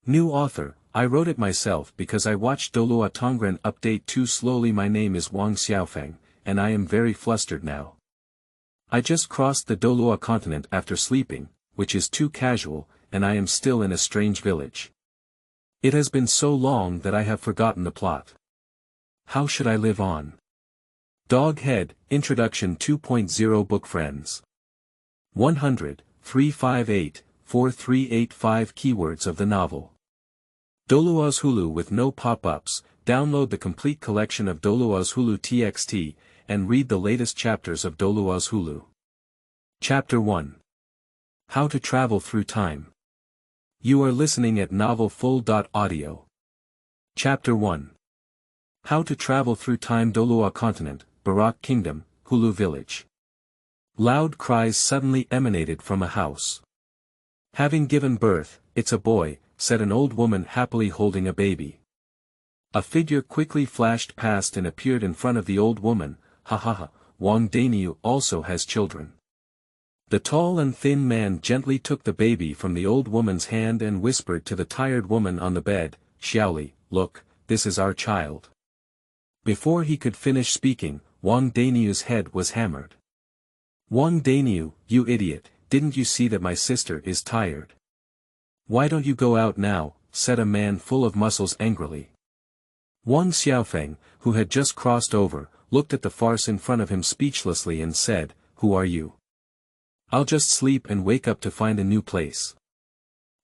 New author, I wrote it myself because I watched Douluo Tongren update too slowly. My name is Wang Xiaofeng, and I am very flustered now. I just crossed the Douluo continent after sleeping, which is too casual, and I am still in a strange village. It has been so long that I have forgotten the plot. How should I live on? Doghead, Introduction 2.0 Book Friends. 100, 358, 4385 Keywords of the novel. Douluo's Hulu with no pop-ups. Download the complete collection of Douluo's Hulu TXT, and read the latest chapters of Douluo's Hulu. Chapter 1. How to Travel Through Time. You are listening at novelfull.audio. Chapter 1. How to Travel Through Time. Douluo Continent, Barak Kingdom, Hulu Village. Loud cries suddenly emanated from a house. Having given birth, it's a boy, said an old woman happily holding a baby. A figure quickly flashed past and appeared in front of the old woman. Ha ha ha, Wang Dainiu also has children. The tall and thin man gently took the baby from the old woman's hand and whispered to the tired woman on the bed, Xiaoli, look, this is our child. Before he could finish speaking, Wang Dainiu's head was hammered. Wang Dainiu, you idiot, didn't you see that my sister is tired? Why don't you go out now, said a man full of muscles angrily. Wang Xiaofeng, who had just crossed over, looked at the farce in front of him speechlessly and said, who are you? I'll just sleep and wake up to find a new place.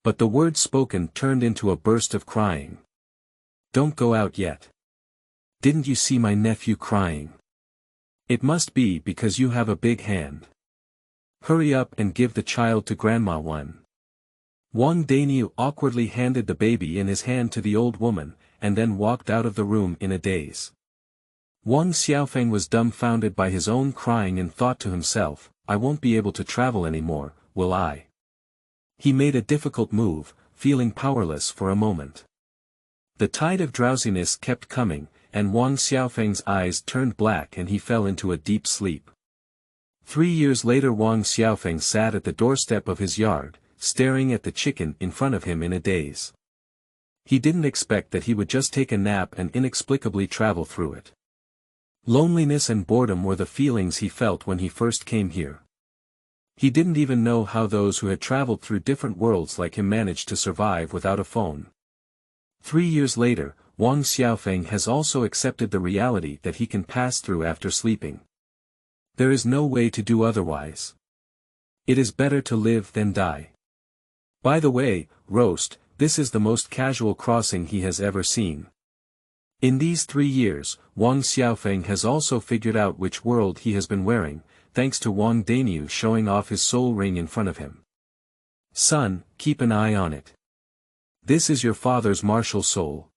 But the words spoken turned into a burst of crying. Don't go out yet. Didn't you see my nephew crying? It must be because you have a big hand. Hurry up and give the child to Grandma One. Wang Dainiu awkwardly handed the baby in his hand to the old woman, and then walked out of the room in a daze. Wang Xiaofeng was dumbfounded by his own crying and thought to himself, I won't be able to travel anymore, will I? He made a difficult move, feeling powerless for a moment. The tide of drowsiness kept coming, and Wang Xiaofeng's eyes turned black and he fell into a deep sleep. 3 years later Wang Xiaofeng sat at the doorstep of his yard, staring at the chicken in front of him in a daze. He didn't expect that he would just take a nap and inexplicably travel through it. Loneliness and boredom were the feelings he felt when he first came here. He didn't even know how those who had traveled through different worlds like him managed to survive without a phone. 3 years later, Wang Xiaofeng has also accepted the reality that he can pass through after sleeping. There is no way to do otherwise. It is better to live than die. By the way, roast, this is the most casual crossing he has ever seen. In these 3 years, Wang Xiaofeng has also figured out which world he has been wearing, thanks to Wang Dainiu showing off his soul ring in front of him. Son, keep an eye on it. This is your father's martial soul.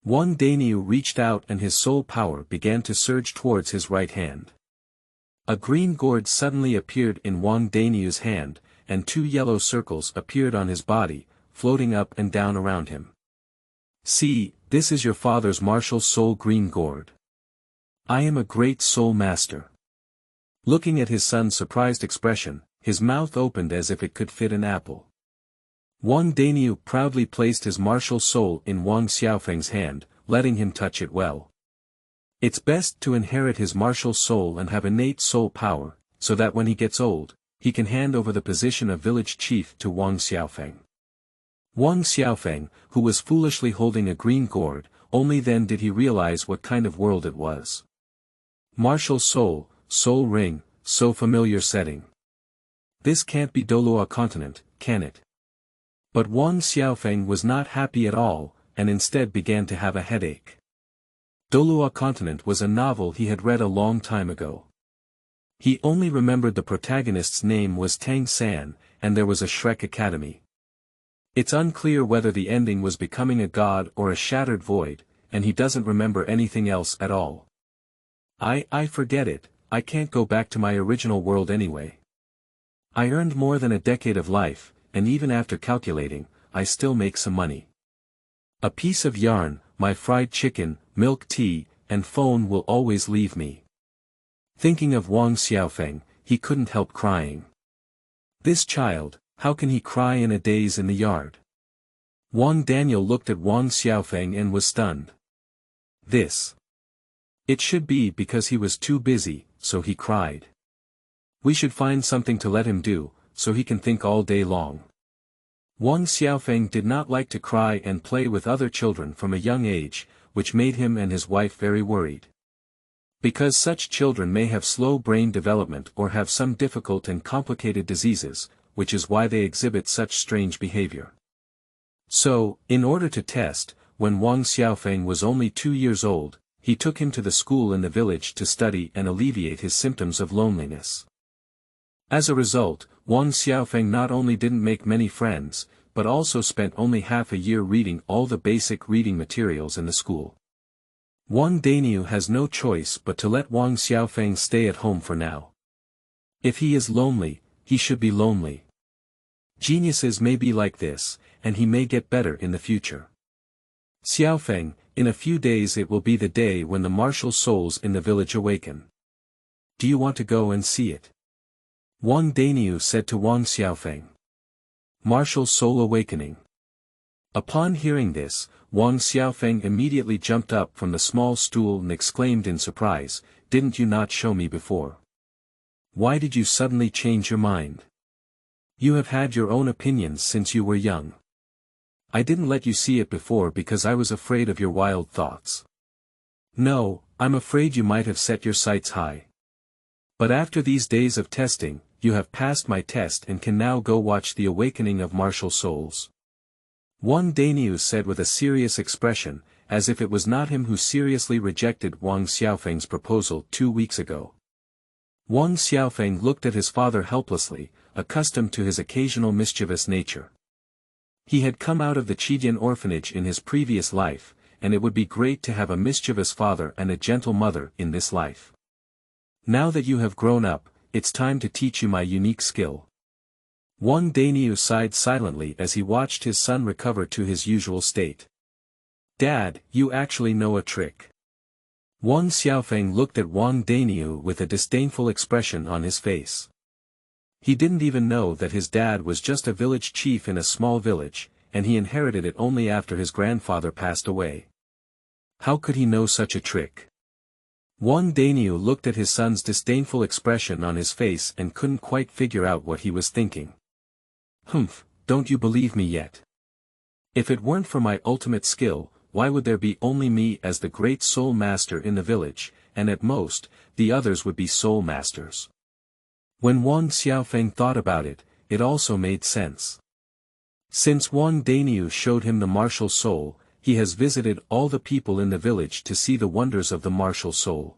Wang Dainiu reached out and his soul power began to surge towards his right hand. A green gourd suddenly appeared in Wang Dainiu's hand, and 2 yellow circles appeared on his body, floating up and down around him. See, this is your father's martial soul green gourd. I am a great soul master. Looking at his son's surprised expression, his mouth opened as if it could fit an apple. Wang Dainiu proudly placed his martial soul in Wang Xiaofeng's hand, letting him touch it well. It's best to inherit his martial soul and have innate soul power, so that when he gets old, he can hand over the position of village chief to Wang Xiaofeng. Wang Xiaofeng, who was foolishly holding a green gourd, only then did he realize what kind of world it was. Martial soul, soul ring, so familiar setting. This can't be Douluo continent, can it? But Wang Xiaofeng was not happy at all, and instead began to have a headache. Douluo continent was a novel he had read a long time ago. He only remembered the protagonist's name was Tang San, and there was a Shrek Academy. It's unclear whether the ending was becoming a god or a shattered void, and he doesn't remember anything else at all. I forget it, I can't go back to my original world anyway. I earned more than a decade of life, and even after calculating, I still make some money. A piece of yarn, my fried chicken, milk tea, and phone will always leave me. Thinking of Wang Xiaofeng, he couldn't help crying. This child, how can he cry in a daze in the yard? Wang Daniel looked at Wang Xiaofeng and was stunned. This. It should be because he was too busy, so he cried. We should find something to let him do, so he can think all day long. Wang Xiaofeng did not like to cry and play with other children from a young age, which made him and his wife very worried. Because such children may have slow brain development or have some difficult and complicated diseases, which is why they exhibit such strange behavior. So, in order to test, when Wang Xiaofeng was only 2 years old, he took him to the school in the village to study and alleviate his symptoms of loneliness. As a result, Wang Xiaofeng not only didn't make many friends, but also spent only half a year reading all the basic reading materials in the school. Wang Daniel has no choice but to let Wang Xiaofeng stay at home for now. If he is lonely, he should be lonely. Geniuses may be like this, and he may get better in the future. Xiaofeng, in a few days it will be the day when the martial souls in the village awaken. Do you want to go and see it? Wang Daniel said to Wang Xiaofeng. Martial soul awakening. Upon hearing this, Wang Xiaofeng immediately jumped up from the small stool and exclaimed in surprise, Didn't you not show me before? Why did you suddenly change your mind? You have had your own opinions since you were young. I didn't let you see it before because I was afraid of your wild thoughts. No, I'm afraid you might have set your sights high. But after these days of testing, you have passed my test and can now go watch the awakening of martial souls. Wang Daniel said with a serious expression, as if it was not him who seriously rejected Wang Xiaofeng's proposal 2 weeks ago. Wang Xiaofeng looked at his father helplessly, accustomed to his occasional mischievous nature. He had come out of the Chidian orphanage in his previous life, and it would be great to have a mischievous father and a gentle mother in this life. Now that you have grown up, it's time to teach you my unique skill. Wang Daniel sighed silently as he watched his son recover to his usual state. Dad, you actually know a trick. Wang Xiaofeng looked at Wang Daniel with a disdainful expression on his face. He didn't even know that his dad was just a village chief in a small village, and he inherited it only after his grandfather passed away. How could he know such a trick? Wang Daniel looked at his son's disdainful expression on his face and couldn't quite figure out what he was thinking. Humph, don't you believe me yet? If it weren't for my ultimate skill, why would there be only me as the great soul master in the village, and at most, the others would be soul masters? When Wang Xiaofeng thought about it, it also made sense. Since Wang Daniel showed him the martial soul, he has visited all the people in the village to see the wonders of the martial soul.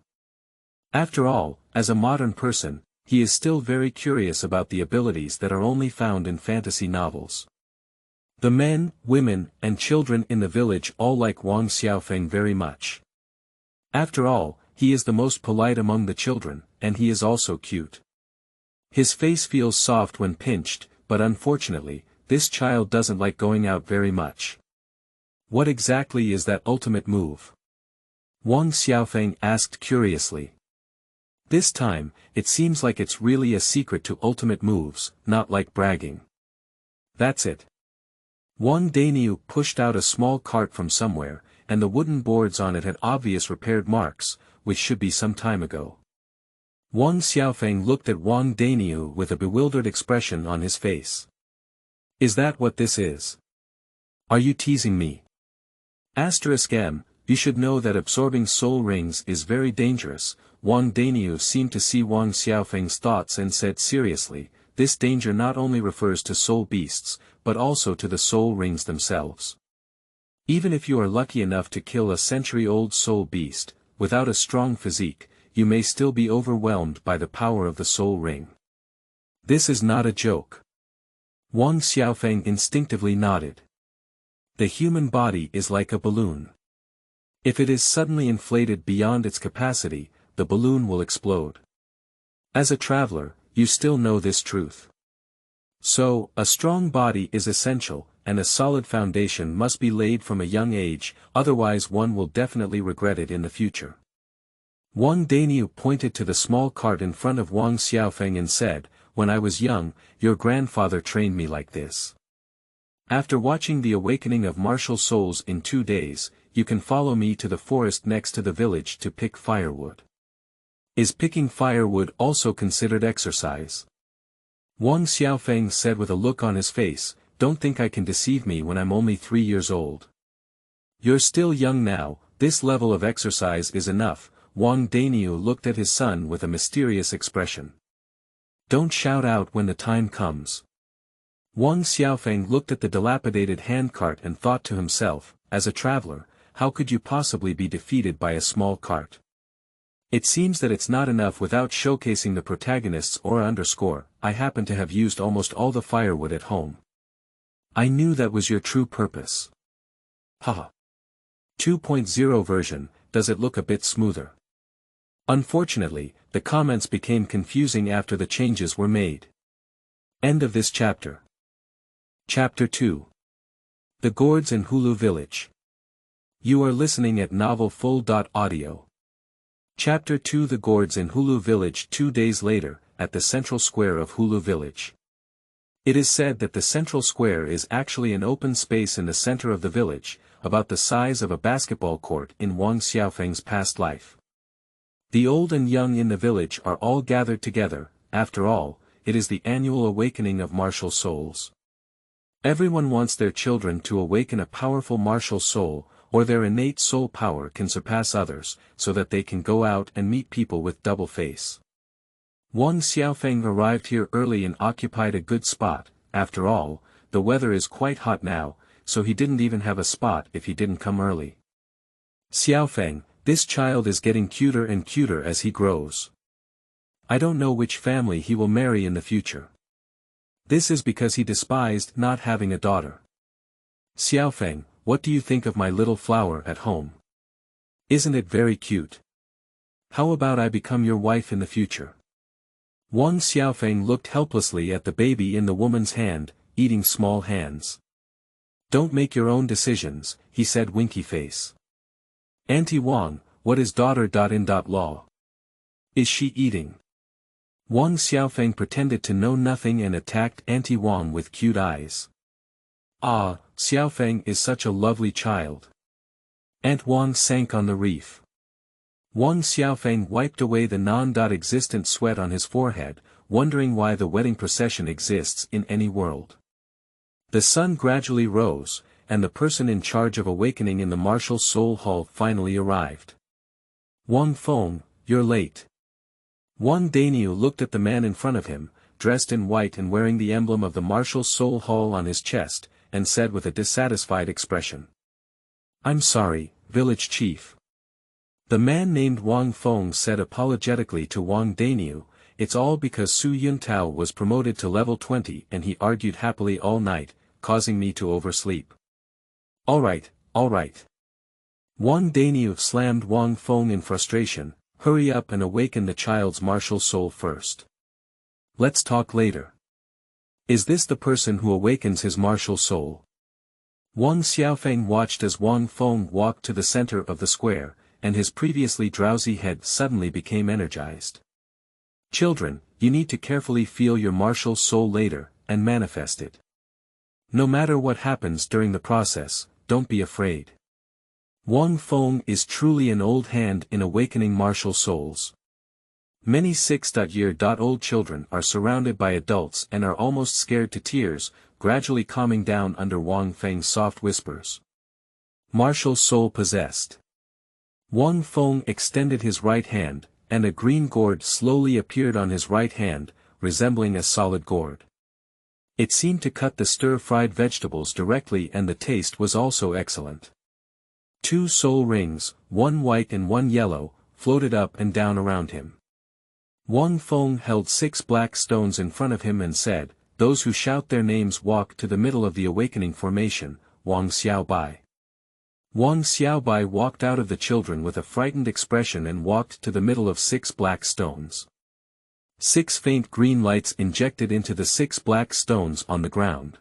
After all, as a modern person, he is still very curious about the abilities that are only found in fantasy novels. The men, women, and children in the village all like Wang Xiaofeng very much. After all, he is the most polite among the children, and he is also cute. His face feels soft when pinched, but unfortunately, this child doesn't like going out very much. What exactly is that ultimate move? Wang Xiaofeng asked curiously. This time, it seems like it's really a secret to ultimate moves, not like bragging. That's it. Wang Daniel pushed out a small cart from somewhere, and the wooden boards on it had obvious repaired marks, which should be some time ago. Wang Xiaofeng looked at Wang Daniel with a bewildered expression on his face. Is that what this is? Are you teasing me? M. You should know that absorbing soul rings is very dangerous. Wang Daniel seemed to see Wang Xiaofeng's thoughts and said seriously, this danger not only refers to soul beasts, but also to the soul rings themselves. Even if you are lucky enough to kill a century-old soul beast, without a strong physique, you may still be overwhelmed by the power of the soul ring. This is not a joke. Wang Xiaofeng instinctively nodded. The human body is like a balloon. If it is suddenly inflated beyond its capacity, the balloon will explode. As a traveler, you still know this truth. So, a strong body is essential, and a solid foundation must be laid from a young age, otherwise one will definitely regret it in the future. Wang Daniel pointed to the small cart in front of Wang Xiaofeng and said, when I was young, your grandfather trained me like this. After watching the awakening of martial souls in 2 days, you can follow me to the forest next to the village to pick firewood. Is picking firewood also considered exercise? Wang Xiaofeng said with a look on his face, don't think I can deceive me when I'm only 3 years old. You're still young now, this level of exercise is enough. Wang Daniu looked at his son with a mysterious expression. Don't shout out when the time comes. Wang Xiaofeng looked at the dilapidated handcart and thought to himself, as a traveler, how could you possibly be defeated by a small cart? It seems that it's not enough without showcasing the protagonists or underscore, I happen to have used almost all the firewood at home. I knew that was your true purpose. Haha. 2.0 version, does it look a bit smoother? Unfortunately, the comments became confusing after the changes were made. End of this chapter. Chapter 2. The Gourds in Hulu Village. You are listening at novelfull.audio. Chapter 2. The Gourds in Hulu Village. 2 days later, at the central square of Hulu Village. It is said that the central square is actually an open space in the center of the village, about the size of a basketball court in Wang Xiaofeng's past life. The old and young in the village are all gathered together. After all, it is the annual awakening of martial souls. Everyone wants their children to awaken a powerful martial soul, or their innate soul power can surpass others, so that they can go out and meet people with double face. Wang Xiaofeng arrived here early and occupied a good spot. After all, the weather is quite hot now, so he didn't even have a spot if he didn't come early. Xiaofeng, this child is getting cuter and cuter as he grows. I don't know which family he will marry in the future. This is because he despised not having a daughter. Xiaofeng, what do you think of my little flower at home? Isn't it very cute? How about I become your wife in the future? Wang Xiaofeng looked helplessly at the baby in the woman's hand, eating small hands. Don't make your own decisions, he said winky face. Auntie Wang, what is daughter.in.law? Is she eating? Wang Xiaofeng pretended to know nothing and attacked Auntie Wang with cute eyes. Ah, Xiaofeng is such a lovely child. Aunt Wang sank on the reef. Wang Xiaofeng wiped away the non-existent sweat on his forehead, wondering why the wedding procession exists in any world. The sun gradually rose, and the person in charge of awakening in the martial soul hall finally arrived. Wang Feng, you're late. Wang Daniu looked at the man in front of him, dressed in white and wearing the emblem of the martial soul hall on his chest, and said with a dissatisfied expression. I'm sorry, village chief. The man named Wang Feng said apologetically to Wang Daniu, it's all because Su Yuntao was promoted to level 20 and he argued happily all night, causing me to oversleep. Alright. Wang Daniu slammed Wang Feng in frustration, hurry up and awaken the child's martial soul first. Let's talk later. Is this the person who awakens his martial soul? Wang Xiaofeng watched as Wang Feng walked to the center of the square, and his previously drowsy head suddenly became energized. Children, you need to carefully feel your martial soul later, and manifest it. No matter what happens during the process, don't be afraid. Wang Feng is truly an old hand in awakening martial souls. Many 6-year-old children are surrounded by adults and are almost scared to tears, gradually calming down under Wang Feng's soft whispers. Martial soul possessed. Wang Feng extended his right hand, and a green gourd slowly appeared on his right hand, resembling a solid gourd. It seemed to cut the stir-fried vegetables directly and the taste was also excellent. 2 soul rings, one white and one yellow, floated up and down around him. Wang Feng held 6 black stones in front of him and said, those who shout their names walk to the middle of the awakening formation, Wang Xiaobai. Wang Xiaobai walked out of the children with a frightened expression and walked to the middle of 6 black stones. 6 faint green lights injected into the 6 black stones on the ground.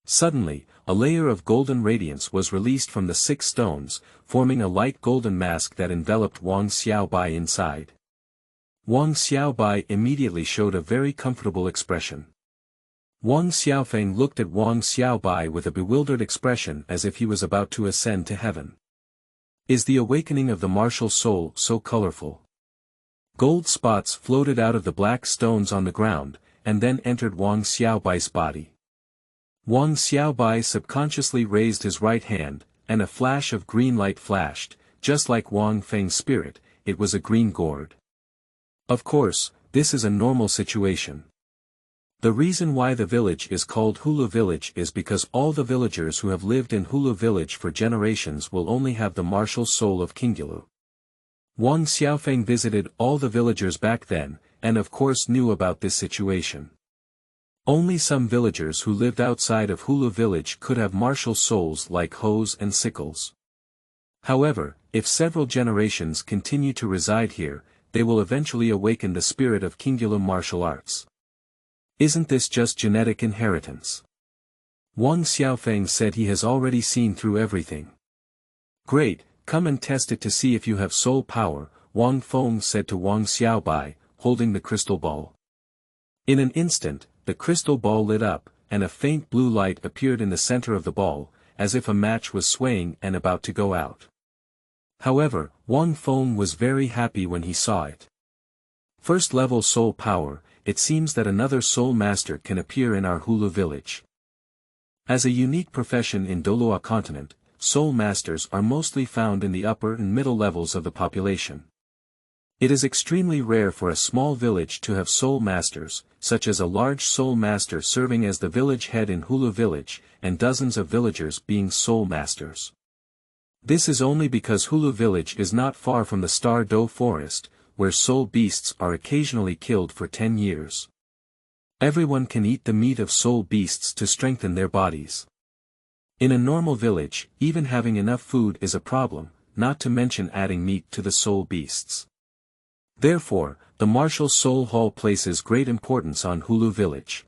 Suddenly, a layer of golden radiance was released from the 6 stones, forming a light golden mask that enveloped Wang Xiaobai inside. Wang Xiaobai immediately showed a very comfortable expression. Wang Xiaofeng looked at Wang Xiaobai with a bewildered expression as if he was about to ascend to heaven. Is the awakening of the martial soul so colorful? Gold spots floated out of the black stones on the ground, and then entered Wang Xiaobai's body. Wang Xiaobai subconsciously raised his right hand, and a flash of green light flashed, just like Wang Feng's spirit. It was a green gourd. Of course, this is a normal situation. The reason why the village is called Hulu village is because all the villagers who have lived in Hulu village for generations will only have the martial soul of Kingulu. Wang Xiaofeng visited all the villagers back then, and of course knew about this situation. Only some villagers who lived outside of Hulu village could have martial souls like hoes and sickles. However, if several generations continue to reside here, they will eventually awaken the spirit of Kingulu martial arts. Isn't this just genetic inheritance? Wang Xiaofeng said he has already seen through everything. Great, come and test it to see if you have soul power, Wang Feng said to Wang Xiaobai, holding the crystal ball. In an instant, the crystal ball lit up, and a faint blue light appeared in the center of the ball, as if a match was swaying and about to go out. However, Wang Feng was very happy when he saw it. First level soul power, it seems that another soul master can appear in our Hulu village. As a unique profession in Douluo continent, soul masters are mostly found in the upper and middle levels of the population. It is extremely rare for a small village to have soul masters, such as a large soul master serving as the village head in Hulu village, and dozens of villagers being soul masters. This is only because Hulu village is not far from the Star Do forest, where soul beasts are occasionally killed for 10 years. Everyone can eat the meat of soul beasts to strengthen their bodies. In a normal village, even having enough food is a problem, not to mention adding meat to the soul beasts. Therefore, the martial soul hall places great importance on Hulu village.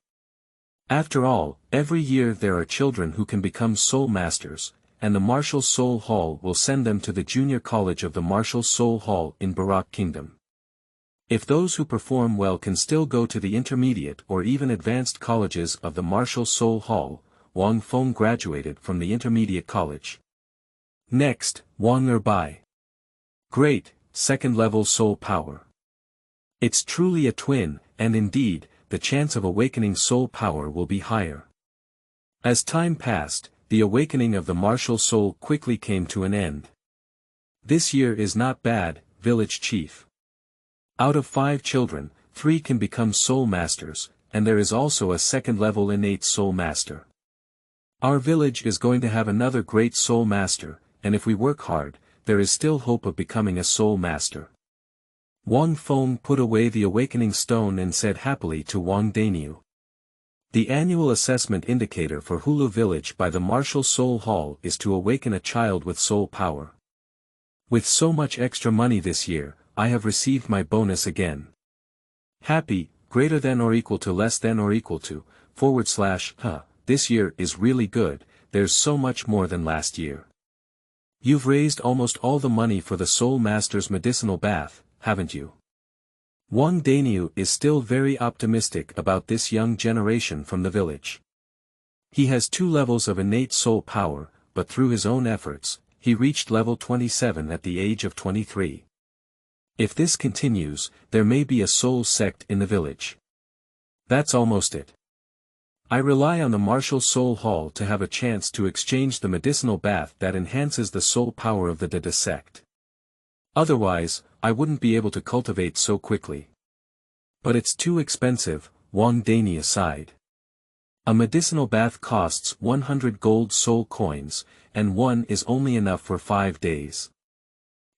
After all, every year there are children who can become soul masters, and the Martial Soul Hall will send them to the Junior College of the Martial Soul Hall in Barak Kingdom. If those who perform well can still go to the intermediate or even advanced colleges of the Martial Soul Hall, Wang Feng graduated from the intermediate college. Next, Wang Erbai. Great, second-level soul power. It's truly a twin, and indeed, the chance of awakening soul power will be higher. As time passed, the awakening of the martial soul quickly came to an end. This year is not bad, village chief. Out of 5 children, 3 can become soul masters, and there is also a second-level innate soul master. Our village is going to have another great soul master, and if we work hard, there is still hope of becoming a soul master. Wang Feng put away the awakening stone and said happily to Wang Daniu. The annual assessment indicator for Hulu village by the Martial Soul Hall is to awaken a child with soul power. With so much extra money this year, I have received my bonus again. Happy, greater than or equal to less than or equal to, / this year is really good, there's so much more than last year. You've raised almost all the money for the Soul Master's medicinal bath, haven't you? Wang Daniu is still very optimistic about this young generation from the village. He has 2 levels of innate soul power, but through his own efforts, he reached level 27 at the age of 23. If this continues, there may be a soul sect in the village. That's almost it. I rely on the Martial Soul Hall to have a chance to exchange the medicinal bath that enhances the soul power of the Dada sect. Otherwise, I wouldn't be able to cultivate so quickly. But it's too expensive, Wang Dani sighed. A medicinal bath costs 100 gold soul coins, and one is only enough for 5 days.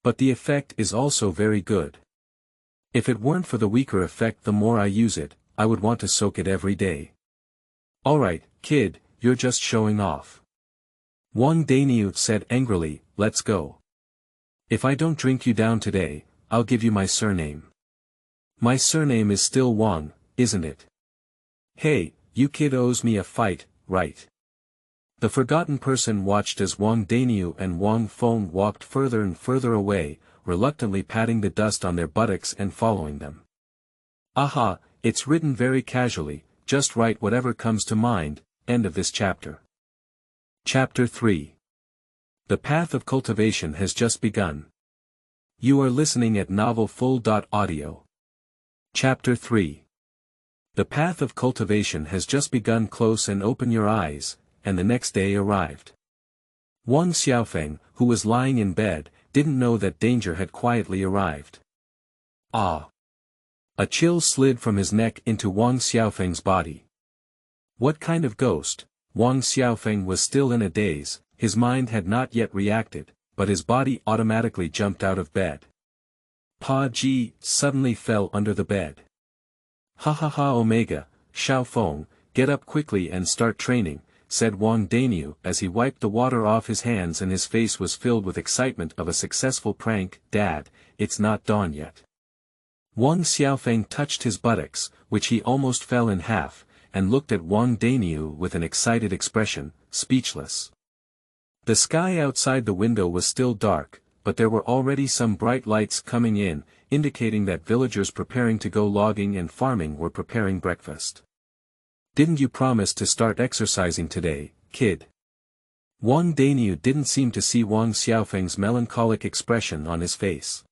But the effect is also very good. If it weren't for the weaker effect, the more I use it, I would want to soak it every day. Alright, kid, you're just showing off. Wang Daniu said angrily, let's go. If I don't drink you down today, I'll give you my surname. My surname is still Wang, isn't it? Hey, you kid owes me a fight, right? The forgotten person watched as Wang Daniu and Wang Feng walked further and further away, reluctantly patting the dust on their buttocks and following them. Aha, it's written very casually, just write whatever comes to mind. End of this chapter. Chapter 3. The path of cultivation has just begun. You are listening at novelfull.audio. Chapter 3. The path of cultivation has just begun. Close and open your eyes, and the next day arrived. Wang Xiaofeng, who was lying in bed, didn't know that danger had quietly arrived. Ah! A chill slid from his neck into Wang Xiaofeng's body. What kind of ghost? Wang Xiaofeng was still in a daze, his mind had not yet reacted, but his body automatically jumped out of bed. Pa Ji suddenly fell under the bed. Ha ha ha Omega, Xiaofeng, get up quickly and start training, said Wang Daniu as he wiped the water off his hands and his face was filled with excitement of a successful prank. Dad, it's not dawn yet. Wang Xiaofeng touched his buttocks, which he almost fell in half, and looked at Wang Daniu with an excited expression, speechless. The sky outside the window was still dark, but there were already some bright lights coming in, indicating that villagers preparing to go logging and farming were preparing breakfast. Didn't you promise to start exercising today, kid? Wang Daniu didn't seem to see Wang Xiaofeng's melancholic expression on his face.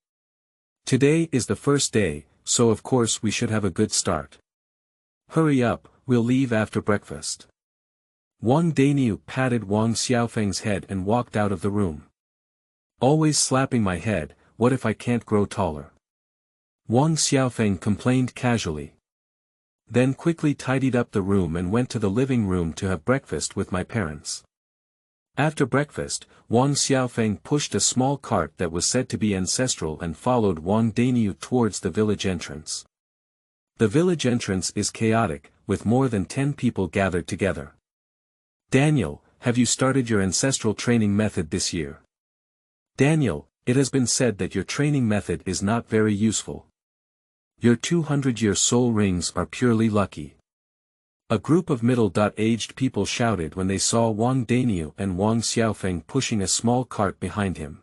Today is the first day, so of course we should have a good start. Hurry up, we'll leave after breakfast. Wang Daniu patted Wang Xiaofeng's head and walked out of the room. Always slapping my head, what if I can't grow taller? Wang Xiaofeng complained casually. Then quickly tidied up the room and went to the living room to have breakfast with my parents. After breakfast, Wang Xiaofeng pushed a small cart that was said to be ancestral and followed Wang Daniu towards the village entrance. The village entrance is chaotic, with more than 10 people gathered together. Daniel, have you started your ancestral training method this year? Daniel, it has been said that your training method is not very useful. Your 200-year soul rings are purely lucky. A group of middle-aged people shouted when they saw Wang Daniu and Wang Xiaofeng pushing a small cart behind him.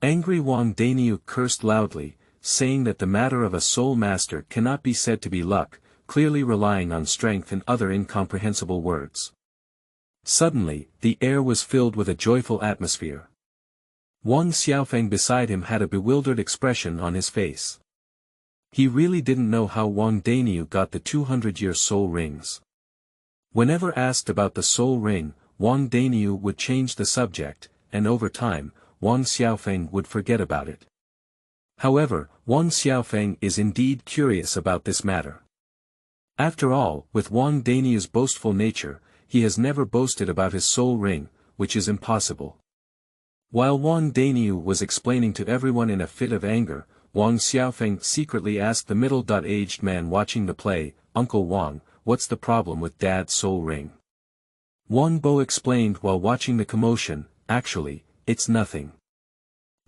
Angry Wang Daniu cursed loudly, saying that the matter of a soul master cannot be said to be luck, clearly relying on strength and other incomprehensible words. Suddenly, the air was filled with a joyful atmosphere. Wang Xiaofeng beside him had a bewildered expression on his face. He really didn't know how Wang Daniu got the 200-year soul rings. Whenever asked about the soul ring, Wang Daniu would change the subject, and over time, Wang Xiaofeng would forget about it. However, Wang Xiaofeng is indeed curious about this matter. After all, with Wang Daniu's boastful nature, he has never boasted about his soul ring, which is impossible. While Wang Daniu was explaining to everyone in a fit of anger, Wang Xiaofeng secretly asked the middle-aged man watching the play, Uncle Wang, what's the problem with Dad's soul ring? Wang Bo explained while watching the commotion, actually, it's nothing.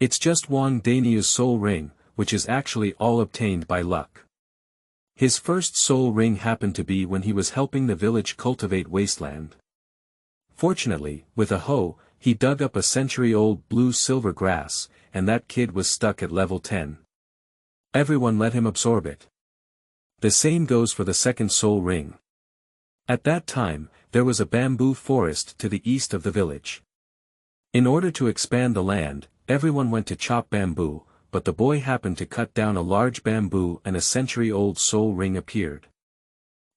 It's just Wang Daniu's soul ring, which is actually all obtained by luck. His first soul ring happened to be when he was helping the village cultivate wasteland. Fortunately, with a hoe, he dug up a century-old blue-silver grass, and that kid was stuck at level 10. Everyone let him absorb it. The same goes for the second soul ring. At that time, there was a bamboo forest to the east of the village. In order to expand the land, everyone went to chop bamboo, but the boy happened to cut down a large bamboo and a century-old soul ring appeared.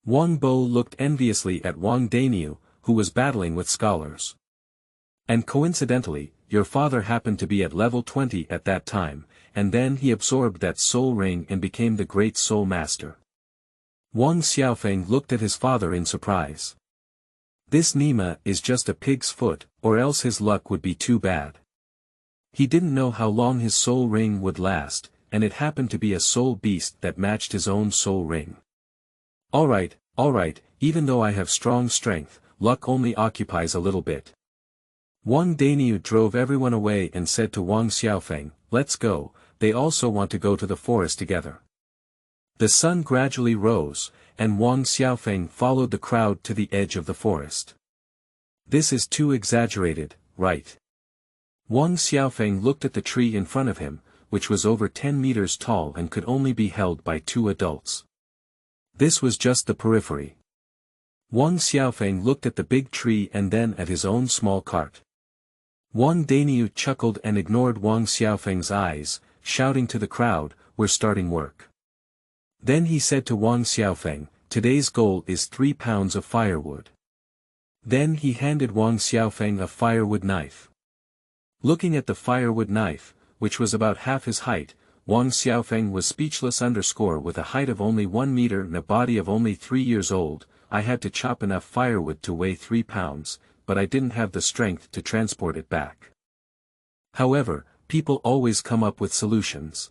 Wang Bo looked enviously at Wang Daniu, who was battling with scholars. And coincidentally, your father happened to be at level 20 at that time, and then he absorbed that soul ring and became the great soul master. Wang Xiaofeng looked at his father in surprise. This Nima is just a pig's foot, or else his luck would be too bad. He didn't know how long his soul ring would last, and it happened to be a soul beast that matched his own soul ring. Alright, even though I have strong strength, luck only occupies a little bit. Wang Daniu drove everyone away and said to Wang Xiaofeng, let's go, they also want to go to the forest together. The sun gradually rose, and Wang Xiaofeng followed the crowd to the edge of the forest. This is too exaggerated, right? Wang Xiaofeng looked at the tree in front of him, which was over 10 meters tall and could only be held by 2 adults. This was just the periphery. Wang Xiaofeng looked at the big tree and then at his own small cart. Wang Daniu chuckled and ignored Wang Xiaofeng's eyes, shouting to the crowd, "We're starting work." Then he said to Wang Xiaofeng, "Today's goal is 3 pounds of firewood." Then he handed Wang Xiaofeng a firewood knife. Looking at the firewood knife, which was about half his height, Wang Xiaofeng was speechless. With a height of only 1 meter and a body of only 3 years old, I had to chop enough firewood to weigh 3 pounds, but I didn't have the strength to transport it back. However, people always come up with solutions.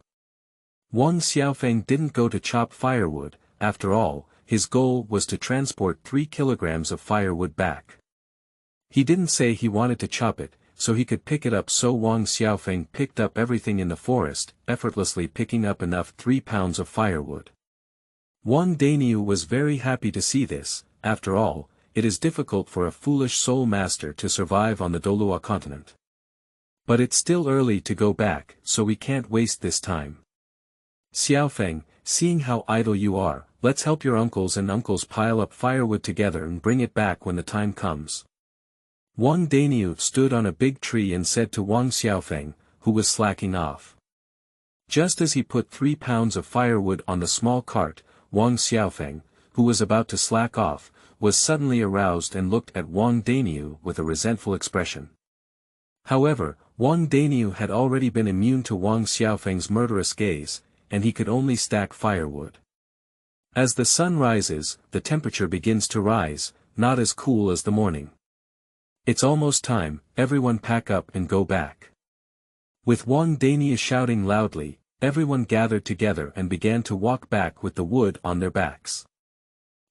Wang Xiaofeng didn't go to chop firewood. After all, his goal was to transport 3 kilograms of firewood back. He didn't say he wanted to chop it, so he could pick it up. So Wang Xiaofeng picked up everything in the forest, effortlessly picking up enough 3 pounds of firewood. Wang Daniu was very happy to see this. After all, it is difficult for a foolish soul master to survive on the Douluo continent. But it's still early to go back, so we can't waste this time. Xiaofeng, seeing how idle you are, let's help your uncles pile up firewood together and bring it back when the time comes. Wang Daniu stood on a big tree and said to Wang Xiaofeng, who was slacking off. Just as he put 3 pounds of firewood on the small cart, Wang Xiaofeng, who was about to slack off, was suddenly aroused and looked at Wang Daniu with a resentful expression. However, Wang Daniu had already been immune to Wang Xiaofeng's murderous gaze, and he could only stack firewood. As the sun rises, the temperature begins to rise, not as cool as the morning. It's almost time, everyone pack up and go back. With Wang Daniu shouting loudly, everyone gathered together and began to walk back with the wood on their backs.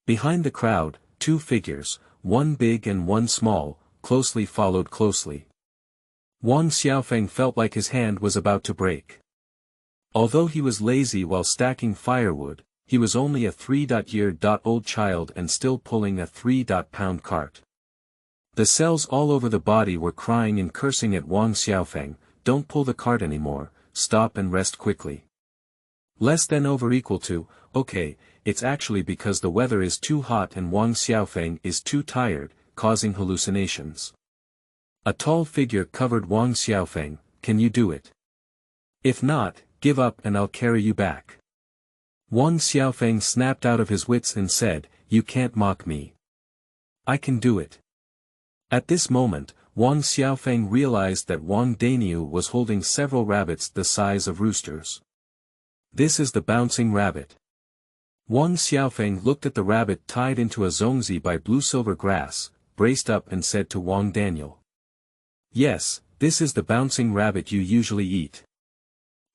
Behind the crowd, 2 figures, one big and one small, followed closely. Wang Xiaofeng felt like his hand was about to break. Although he was lazy while stacking firewood, he was only a 3-year-old child and still pulling a 3-pound cart. The cells all over the body were crying and cursing at Wang Xiaofeng, "Don't pull the cart anymore, stop and rest quickly." Less than over equal to, "Okay, it's actually because the weather is too hot and Wang Xiaofeng is too tired," causing hallucinations. A tall figure covered Wang Xiaofeng, "Can you do it? If not, give up and I'll carry you back." Wang Xiaofeng snapped out of his wits and said, "You can't mock me. I can do it." At this moment, Wang Xiaofeng realized that Wang Daniu was holding several rabbits the size of roosters. This is the bouncing rabbit. Wang Xiaofeng looked at the rabbit tied into a zongzi by blue-silver grass, braced up and said to Wang Daniel, "Yes, this is the bouncing rabbit you usually eat.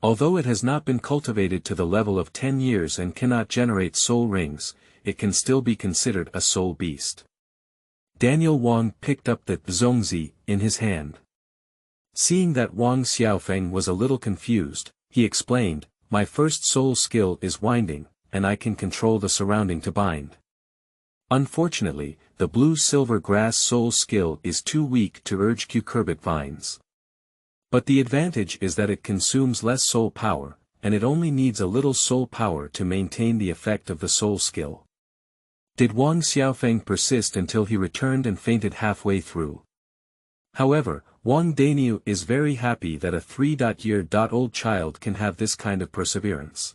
Although it has not been cultivated to the level of 10 years and cannot generate soul rings, it can still be considered a soul beast." Daniel Wang picked up the zongzi in his hand. Seeing that Wang Xiaofeng was a little confused, he explained, "My first soul skill is winding, and I can control the surrounding to bind. Unfortunately, the blue-silver grass soul skill is too weak to urge cucurbit vines. But the advantage is that it consumes less soul power, and it only needs a little soul power to maintain the effect of the soul skill." Did Wang Xiaofeng persist until he returned and fainted halfway through? However, Wang Daniu is very happy that a 3-year-old child can have this kind of perseverance.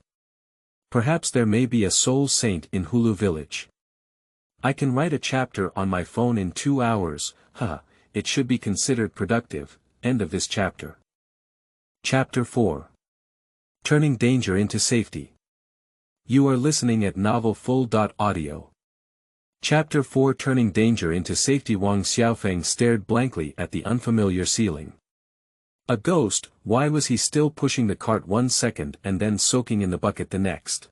Perhaps there may be a soul saint in Hulu village. I can write a chapter on my phone in 2 hours, it should be considered productive. End of this chapter. Chapter 4. Turning Danger into Safety. You are listening at novelfull.audio. Chapter 4 Turning Danger into Safety. Wang Xiaofeng stared blankly at the unfamiliar ceiling. A ghost, why was he still pushing the cart 1 second and then soaking in the bucket the next?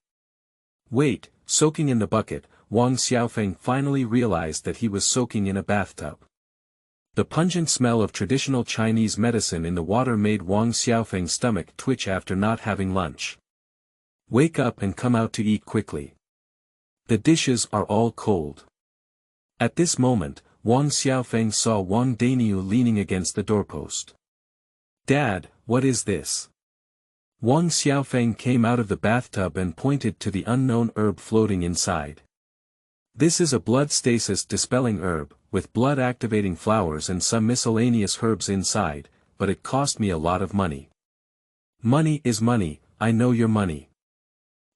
Wait, soaking in the bucket, Wang Xiaofeng finally realized that he was soaking in a bathtub. The pungent smell of traditional Chinese medicine in the water made Wang Xiaofeng's stomach twitch after not having lunch. Wake up and come out to eat quickly. The dishes are all cold. At this moment, Wang Xiaofeng saw Wang Daniu leaning against the doorpost. Dad, what is this? Wang Xiaofeng came out of the bathtub and pointed to the unknown herb floating inside. This is a blood stasis dispelling herb, with blood activating flowers and some miscellaneous herbs inside, but it cost me a lot of money. Money is money, I know your money.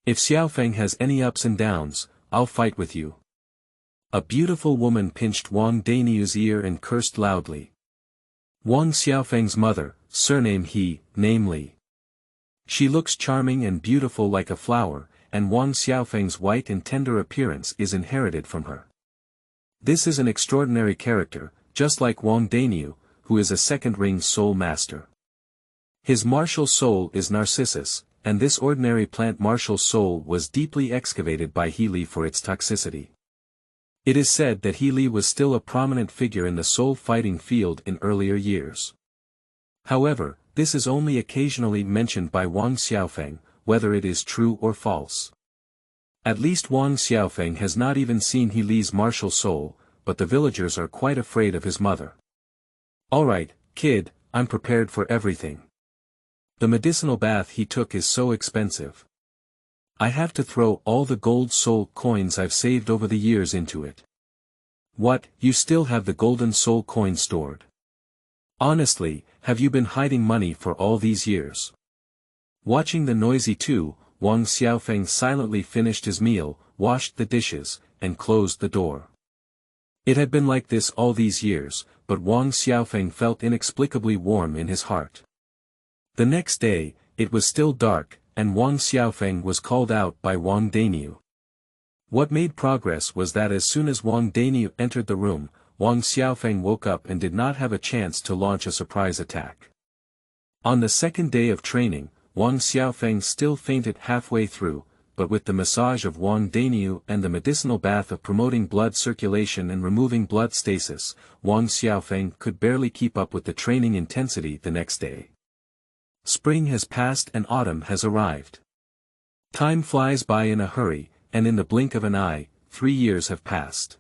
If Xiaofeng has any ups and downs, I'll fight with you. A beautiful woman pinched Wang Daniu's ear and cursed loudly. Wang Xiaofeng's mother, surname He, name Li. She looks charming and beautiful like a flower, and Wang Xiaofeng's white and tender appearance is inherited from her. This is an extraordinary character, just like Wang Daniu, who is a second-ring soul master. His martial soul is Narcissus, and this ordinary plant martial soul was deeply excavated by He Li for its toxicity. It is said that He Li was still a prominent figure in the soul fighting field in earlier years. However, this is only occasionally mentioned by Wang Xiaofeng, whether it is true or false. At least Wang Xiaofeng has not even seen He Li's martial soul, but the villagers are quite afraid of his mother. Alright, kid, I'm prepared for everything. The medicinal bath he took is so expensive. I have to throw all the gold soul coins I've saved over the years into it. What, you still have the golden soul coin stored? Honestly, have you been hiding money for all these years? Watching the noisy two, Wang Xiaofeng silently finished his meal, washed the dishes, and closed the door. It had been like this all these years, but Wang Xiaofeng felt inexplicably warm in his heart. The next day, it was still dark, and Wang Xiaofeng was called out by Wang Daniu. What made progress was that as soon as Wang Daniu entered the room, Wang Xiaofeng woke up and did not have a chance to launch a surprise attack. On the second day of training, Wang Xiaofeng still fainted halfway through, but with the massage of Wang Daniu and the medicinal bath of promoting blood circulation and removing blood stasis, Wang Xiaofeng could barely keep up with the training intensity the next day. Spring has passed and autumn has arrived. Time flies by in a hurry, and in the blink of an eye, 3 years have passed.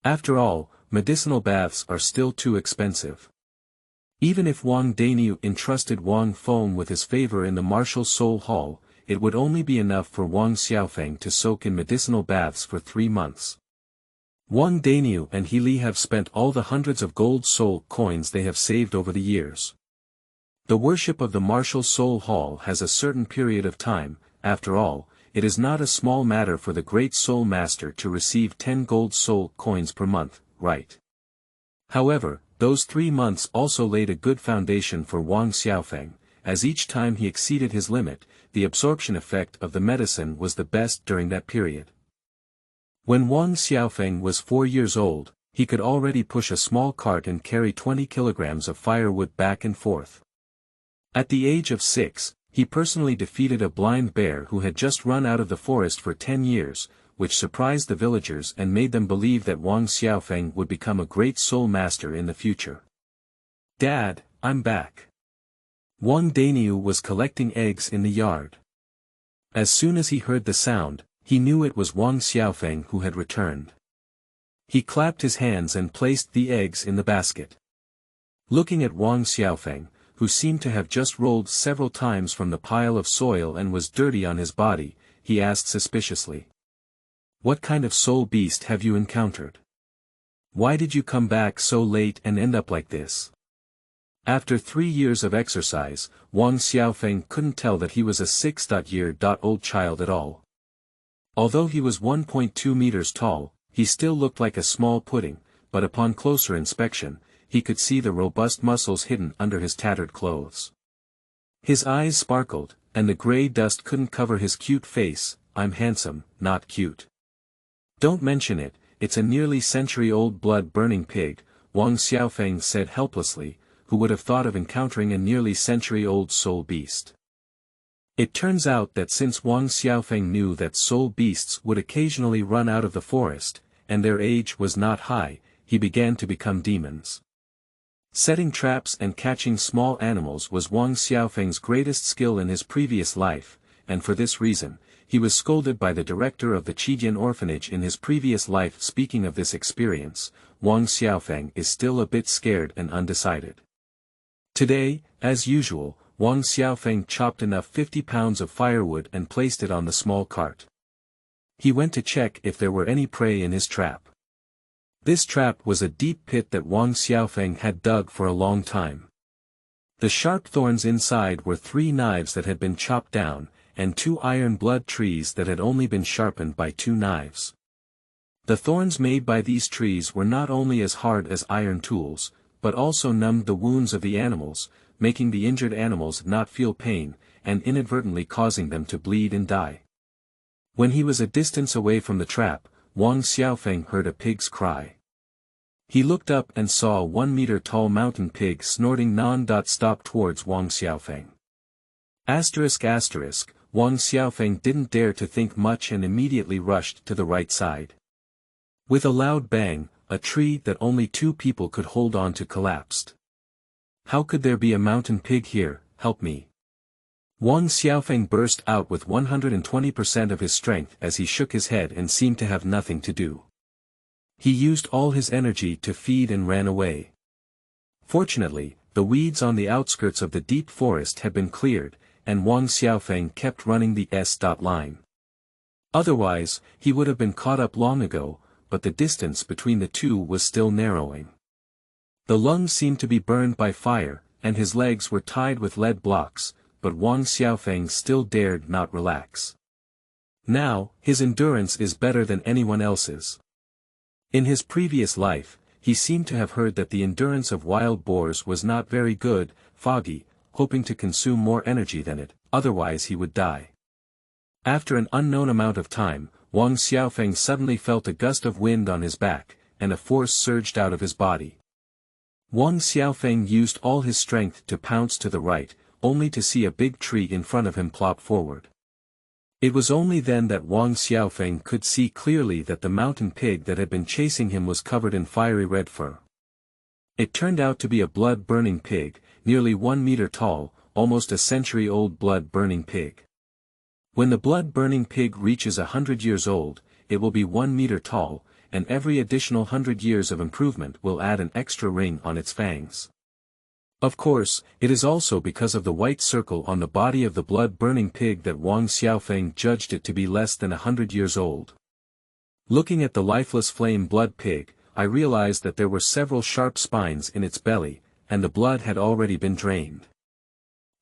After all, medicinal baths are still too expensive. Even if Wang Daniu entrusted Wang Feng with his favor in the martial soul hall, it would only be enough for Wang Xiaofeng to soak in medicinal baths for 3 months. Wang Daniu and He Li have spent all the hundreds of gold soul coins they have saved over the years. The worship of the martial soul hall has a certain period of time. After all, it is not a small matter for the great soul master to receive 10 gold soul coins per month, right? However, those 3 months also laid a good foundation for Wang Xiaofeng, as each time he exceeded his limit, the absorption effect of the medicine was the best during that period. When Wang Xiaofeng was 4 years old, he could already push a small cart and carry 20 kilograms of firewood back and forth. At the age of 6, he personally defeated a blind bear who had just run out of the forest for 10 years, which surprised the villagers and made them believe that Wang Xiaofeng would become a great soul master in the future. Dad, I'm back. Wang Daniu was collecting eggs in the yard. As soon as he heard the sound, he knew it was Wang Xiaofeng who had returned. He clapped his hands and placed the eggs in the basket. Looking at Wang Xiaofeng, who seemed to have just rolled several times from the pile of soil and was dirty on his body, he asked suspiciously. What kind of soul beast have you encountered? Why did you come back so late and end up like this? After 3 years of exercise, Wang Xiaofeng couldn't tell that he was a 6-year-old child at all. Although he was 1.2 meters tall, he still looked like a small pudding, but upon closer inspection, he could see the robust muscles hidden under his tattered clothes. His eyes sparkled, and the gray dust couldn't cover his cute face. I'm handsome, not cute. Don't mention it, it's a nearly century-old blood-burning pig, Wang Xiaofeng said helplessly, who would have thought of encountering a nearly century-old soul beast. It turns out that since Wang Xiaofeng knew that soul beasts would occasionally run out of the forest, and their age was not high, he began to become demons. Setting traps and catching small animals was Wang Xiaofeng's greatest skill in his previous life, and for this reason, he was scolded by the director of the Qijian orphanage in his previous life. Speaking of this experience, Wang Xiaofeng is still a bit scared and undecided. Today, as usual, Wang Xiaofeng chopped enough 50 pounds of firewood and placed it on the small cart. He went to check if there were any prey in his trap. This trap was a deep pit that Wang Xiaofeng had dug for a long time. The sharp thorns inside were 3 knives that had been chopped down, and 2 iron blood trees that had only been sharpened by 2 knives. The thorns made by these trees were not only as hard as iron tools, but also numbed the wounds of the animals, making the injured animals not feel pain, and inadvertently causing them to bleed and die. When he was a distance away from the trap, Wang Xiaofeng heard a pig's cry. He looked up and saw a 1-meter-tall mountain pig snorting non-stop towards Wang Xiaofeng. Wang Xiaofeng didn't dare to think much and immediately rushed to the right side. With a loud bang, a tree that only 2 people could hold on to collapsed. How could there be a mountain pig here? Help me. Wang Xiaofeng burst out with 120% of his strength as he shook his head and seemed to have nothing to do. He used all his energy to feed and ran away. Fortunately, the weeds on the outskirts of the deep forest had been cleared, and Wang Xiaofeng kept running the S-line. Otherwise, he would have been caught up long ago, but the distance between the two was still narrowing. The lungs seemed to be burned by fire, and his legs were tied with lead blocks, but Wang Xiaofeng still dared not relax. Now, his endurance is better than anyone else's. In his previous life, he seemed to have heard that the endurance of wild boars was not very good, foggy, hoping to consume more energy than it, otherwise he would die. After an unknown amount of time, Wang Xiaofeng suddenly felt a gust of wind on his back, and a force surged out of his body. Wang Xiaofeng used all his strength to pounce to the right, only to see a big tree in front of him plop forward. It was only then that Wang Xiaofeng could see clearly that the mountain pig that had been chasing him was covered in fiery red fur. It turned out to be a blood-burning pig, nearly 1 meter tall, almost a century-old blood-burning pig. When the blood-burning pig reaches 100 years old, it will be 1 meter tall, and every additional 100 years of improvement will add an extra ring on its fangs. Of course, it is also because of the white circle on the body of the blood-burning pig that Wang Xiaofeng judged it to be less than 100 years old. Looking at the lifeless flame-blood pig, I realized that there were several sharp spines in its belly, and the blood had already been drained.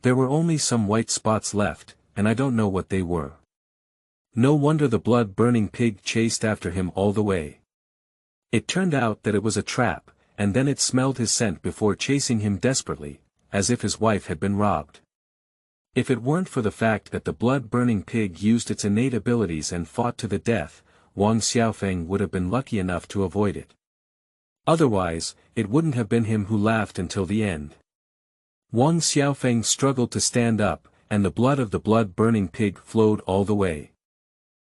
There were only some white spots left, and I don't know what they were. No wonder the blood-burning pig chased after him all the way. It turned out that it was a trap, and then it smelled his scent before chasing him desperately, as if his wife had been robbed. If it weren't for the fact that the blood-burning pig used its innate abilities and fought to the death, Wang Xiaofeng would have been lucky enough to avoid it. Otherwise, it wouldn't have been him who laughed until the end. Wang Xiaofeng struggled to stand up, and the blood of the blood-burning pig flowed all the way.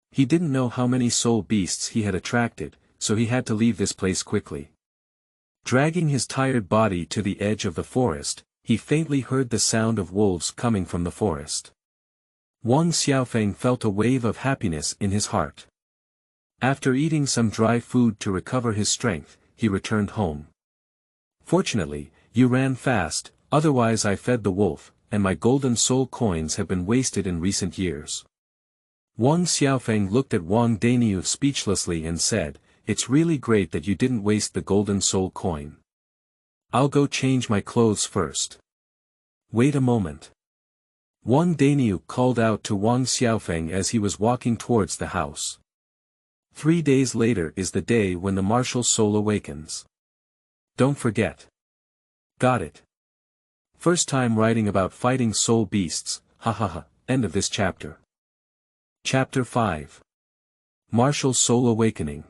He didn't know how many soul beasts he had attracted, so he had to leave this place quickly. Dragging his tired body to the edge of the forest, he faintly heard the sound of wolves coming from the forest. Wang Xiaofeng felt a wave of happiness in his heart. After eating some dry food to recover his strength, he returned home. Fortunately, you ran fast, otherwise I fed the wolf, and my golden soul coins have been wasted in recent years. Wang Xiaofeng looked at Wang Daniu speechlessly and said, "It's really great that you didn't waste the golden soul coin. I'll go change my clothes first." "Wait a moment." Wang Daniu called out to Wang Xiaofeng as he was walking towards the house. 3 days later is the day when the martial soul awakens. Don't forget. Got it. First time writing about fighting soul beasts, hahaha, end of this chapter. Chapter 5. Martial Soul Awakening.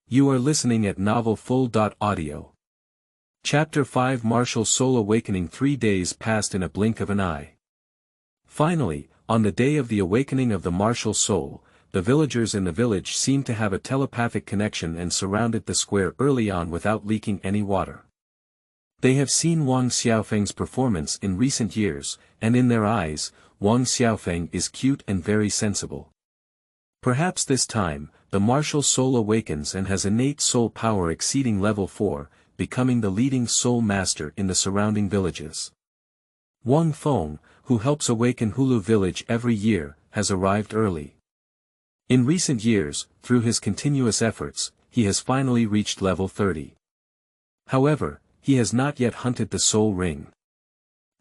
You are listening at novelfull.audio. Chapter 5 Martial Soul Awakening. 3 days passed in a blink of an eye. Finally, on the day of the awakening of the martial soul, the villagers in the village seemed to have a telepathic connection and surrounded the square early on without leaking any water. They have seen Wang Xiaofeng's performance in recent years, and in their eyes, Wang Xiaofeng is cute and very sensible. Perhaps this time, the martial soul awakens and has innate soul power exceeding level 4, becoming the leading soul master in the surrounding villages. Wang Feng, who helps awaken Hulu village every year, has arrived early. In recent years, through his continuous efforts, he has finally reached level 30. However, he has not yet hunted the soul ring.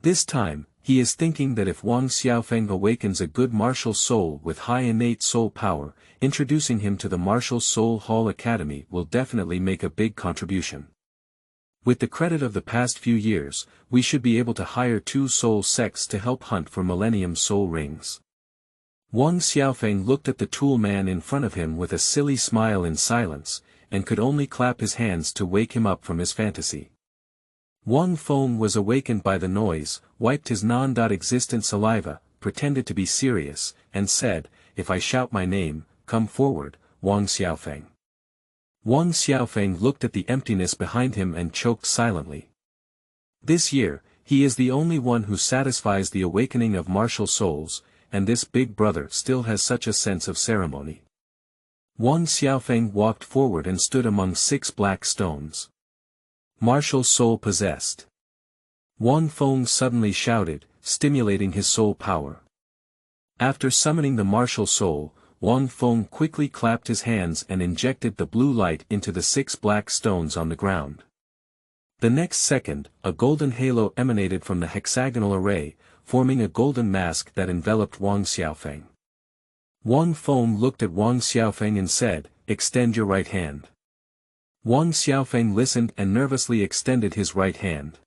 This time, he is thinking that if Wang Xiaofeng awakens a good martial soul with high innate soul power, introducing him to the Martial Soul Hall Academy will definitely make a big contribution. With the credit of the past few years, we should be able to hire 2 soul sects to help hunt for Millennium Soul Rings. Wang Xiaofeng looked at the tool man in front of him with a silly smile in silence, and could only clap his hands to wake him up from his fantasy. Wang Feng was awakened by the noise, wiped his non-existent saliva, pretended to be serious, and said, "If I shout my name, come forward, Wang Xiaofeng." Wang Xiaofeng looked at the emptiness behind him and choked silently. This year, he is the only one who satisfies the awakening of martial souls, and this big brother still has such a sense of ceremony. Wang Xiaofeng walked forward and stood among 6 black stones. Martial soul possessed. Wang Feng suddenly shouted, stimulating his soul power. After summoning the martial soul, Wang Feng quickly clapped his hands and injected the blue light into the 6 black stones on the ground. The next second, a golden halo emanated from the hexagonal array, forming a golden mask that enveloped Wang Xiaofeng. Wang Feng looked at Wang Xiaofeng and said, "Extend your right hand." Wang Xiaofeng listened and nervously extended his right hand.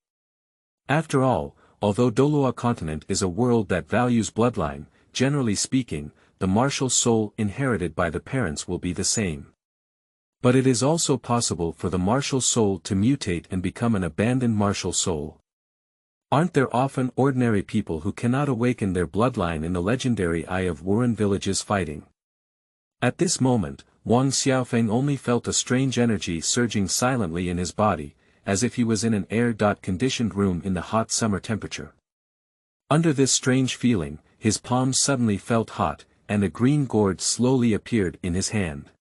After all, although Douluo continent is a world that values bloodline, generally speaking, the martial soul inherited by the parents will be the same. But it is also possible for the martial soul to mutate and become an abandoned martial soul. Aren't there often ordinary people who cannot awaken their bloodline in the legendary Eye of Wuren villages fighting? At this moment, Wang Xiaofeng only felt a strange energy surging silently in his body, as if he was in an air-conditioned room in the hot summer temperature. Under this strange feeling, his palms suddenly felt hot, and a green gourd slowly appeared in his hand.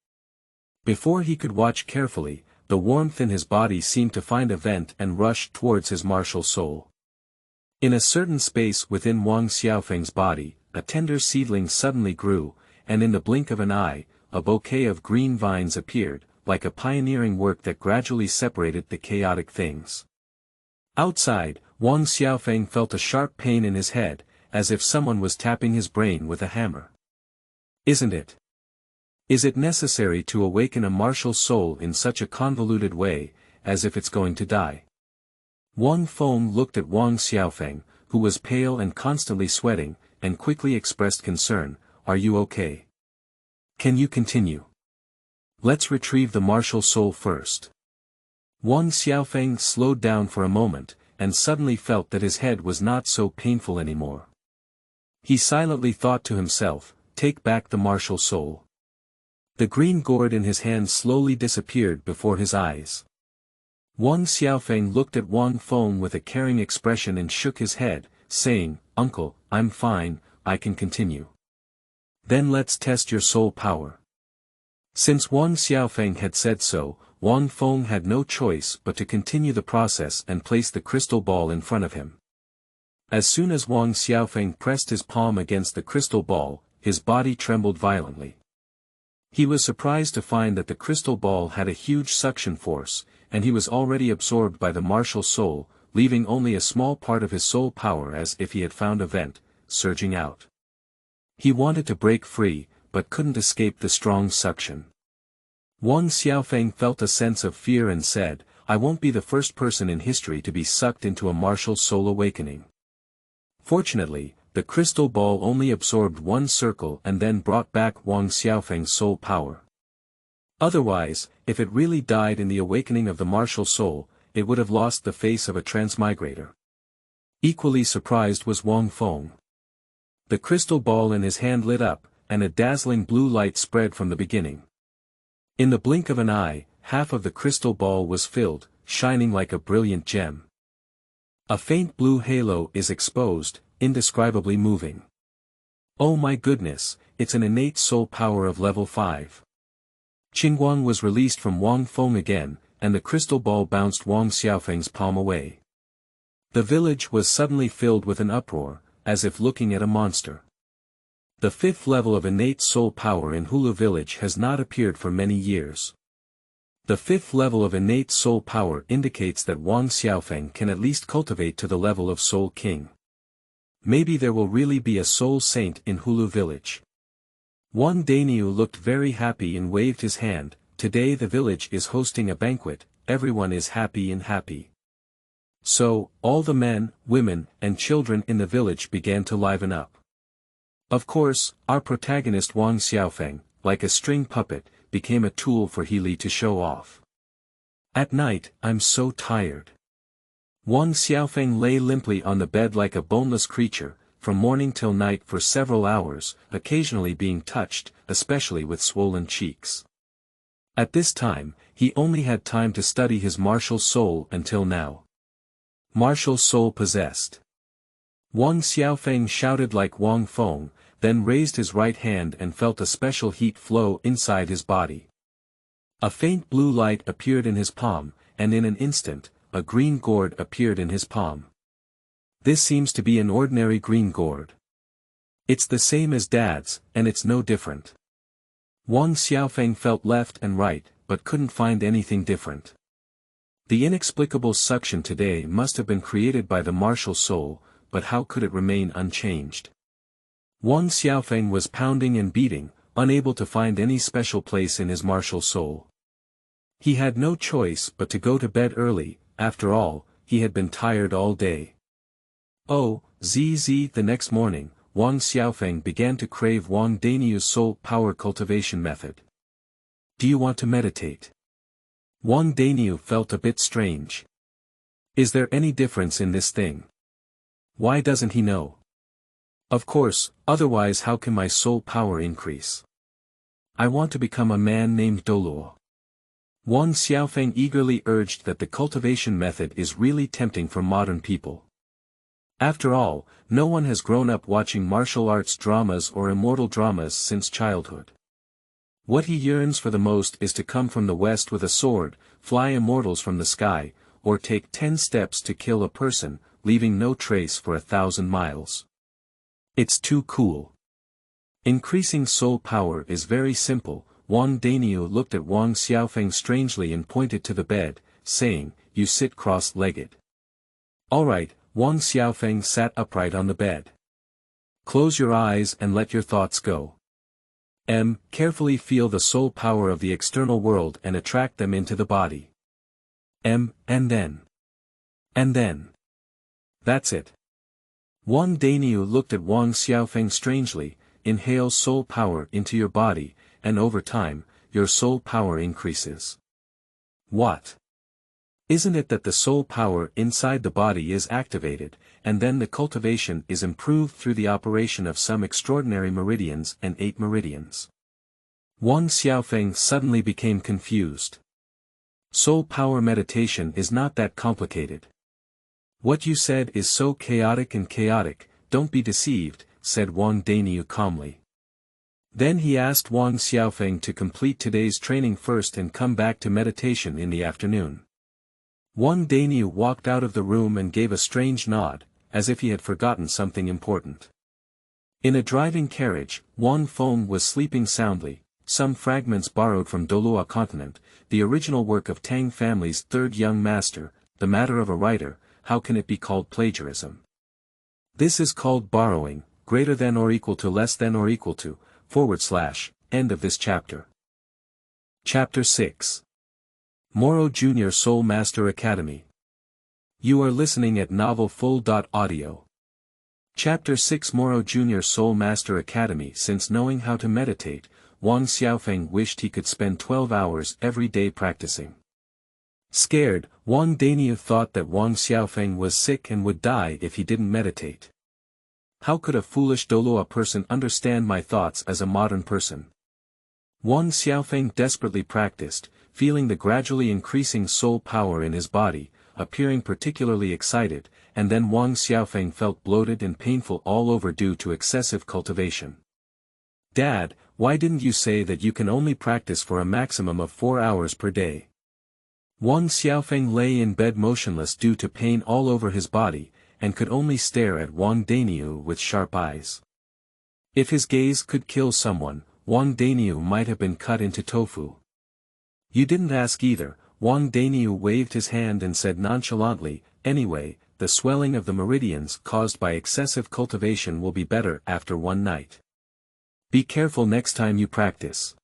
Before he could watch carefully, the warmth in his body seemed to find a vent and rushed towards his martial soul. In a certain space within Wang Xiaofeng's body, a tender seedling suddenly grew, and in the blink of an eye, a bouquet of green vines appeared, like a pioneering work that gradually separated the chaotic things. Outside, Wang Xiaofeng felt a sharp pain in his head, as if someone was tapping his brain with a hammer. Isn't it? Is it necessary to awaken a martial soul in such a convoluted way, as if it's going to die? Wang Feng looked at Wang Xiaofeng, who was pale and constantly sweating, and quickly expressed concern, "Are you okay? Can you continue? Let's retrieve the martial soul first." Wang Xiaofeng slowed down for a moment, and suddenly felt that his head was not so painful anymore. He silently thought to himself, "Take back the martial soul." The green gourd in his hand slowly disappeared before his eyes. Wang Xiaofeng looked at Wang Feng with a caring expression and shook his head, saying, "Uncle, I'm fine, I can continue." "Then let's test your soul power." Since Wang Xiaofeng had said so, Wang Feng had no choice but to continue the process and place the crystal ball in front of him. As soon as Wang Xiaofeng pressed his palm against the crystal ball, his body trembled violently. He was surprised to find that the crystal ball had a huge suction force, and he was already absorbed by the martial soul, leaving only a small part of his soul power as if he had found a vent, surging out. He wanted to break free, but couldn't escape the strong suction. Wang Xiaofeng felt a sense of fear and said, "I won't be the first person in history to be sucked into a martial soul awakening." Fortunately, the crystal ball only absorbed one circle and then brought back Wang Xiaofeng's soul power. Otherwise, if it really died in the awakening of the martial soul, it would have lost the face of a transmigrator. Equally surprised was Wang Feng. The crystal ball in his hand lit up, and a dazzling blue light spread from the beginning. In the blink of an eye, half of the crystal ball was filled, shining like a brilliant gem. A faint blue halo is exposed, indescribably moving. Oh my goodness, it's an innate soul power of level 5. Qingguang was released from Wang Feng again, and the crystal ball bounced Wang Xiaofeng's palm away. The village was suddenly filled with an uproar, as if looking at a monster. The fifth level of innate soul power in Hulu village has not appeared for many years. The fifth level of innate soul power indicates that Wang Xiaofeng can at least cultivate to the level of Soul King. Maybe there will really be a soul saint in Hulu village. Wang Dainiu looked very happy and waved his hand. Today the village is hosting a banquet, everyone is happy and happy. So, all the men, women, and children in the village began to liven up. Of course, our protagonist Wang Xiaofeng, like a string puppet, became a tool for Healy to show off. At night, I'm so tired. Wang Xiaofeng lay limply on the bed like a boneless creature, from morning till night for several hours, occasionally being touched, especially with swollen cheeks. At this time, he only had time to study his martial soul until now. Martial soul possessed. Wang Xiaofeng shouted like Wang Feng, then raised his right hand and felt a special heat flow inside his body. A faint blue light appeared in his palm, and in an instant, a green gourd appeared in his palm. This seems to be an ordinary green gourd. It's the same as Dad's, and it's no different. Wang Xiaofeng felt left and right, but couldn't find anything different. The inexplicable suction today must have been created by the martial soul, but how could it remain unchanged? Wang Xiaofeng was pounding and beating, unable to find any special place in his martial soul. He had no choice but to go to bed early, after all, he had been tired all day. Oh, the next morning, Wang Xiaofeng began to crave Wang Dainiu's soul power cultivation method. Do you want to meditate? Wang Dainiu felt a bit strange. Is there any difference in this thing? Why doesn't he know? Of course, otherwise how can my soul power increase? I want to become a man named Douluo. Wang Xiaofeng eagerly urged that the cultivation method is really tempting for modern people. After all, no one has grown up watching martial arts dramas or immortal dramas since childhood. What he yearns for the most is to come from the west with a sword, fly immortals from the sky, or take 10 steps to kill a person, leaving no trace for 1,000 miles. It's too cool. Increasing soul power is very simple. Wang Dainiu looked at Wang Xiaofeng strangely and pointed to the bed, saying, "You sit cross-legged." Alright, Wang Xiaofeng sat upright on the bed. Close your eyes and let your thoughts go. Carefully feel the soul power of the external world and attract them into the body. And then. That's it. Wang Dainiu looked at Wang Xiaofeng strangely. Inhale soul power into your body, and over time, your soul power increases. What? Isn't it that the soul power inside the body is activated, and then the cultivation is improved through the operation of some extraordinary meridians and 8 meridians? Wang Xiaofeng suddenly became confused. Soul power meditation is not that complicated. What you said is so chaotic, don't be deceived, said Wang Dainiu calmly. Then he asked Wang Xiaofeng to complete today's training first and come back to meditation in the afternoon. Wang Dainiu walked out of the room and gave a strange nod, as if he had forgotten something important. In a driving carriage, Wang Feng was sleeping soundly, some fragments borrowed from Douluo continent, the original work of Tang family's third young master, the matter of a writer, how can it be called plagiarism? This is called borrowing, greater than or equal to less than or equal to, / end of this chapter. Chapter 6. Moro Junior Soul Master Academy. You are listening at novelfull.audio. Chapter 6 Moro Junior Soul Master Academy. Since knowing how to meditate, Wang Xiaofeng wished he could spend 12 hours every day practicing. Scared, Wang Dainiu thought that Wang Xiaofeng was sick and would die if he didn't meditate. How could a foolish Douluo person understand my thoughts as a modern person? Wang Xiaofeng desperately practiced, feeling the gradually increasing soul power in his body, appearing particularly excited, and then Wang Xiaofeng felt bloated and painful all over due to excessive cultivation. Dad, why didn't you say that you can only practice for a maximum of 4 hours per day? Wang Xiaofeng lay in bed motionless due to pain all over his body, and could only stare at Wang Dainiu with sharp eyes. If his gaze could kill someone, Wang Daniu might have been cut into tofu. You didn't ask either, Wang Daniu waved his hand and said nonchalantly, anyway, the swelling of the meridians caused by excessive cultivation will be better after one night. Be careful next time you practice.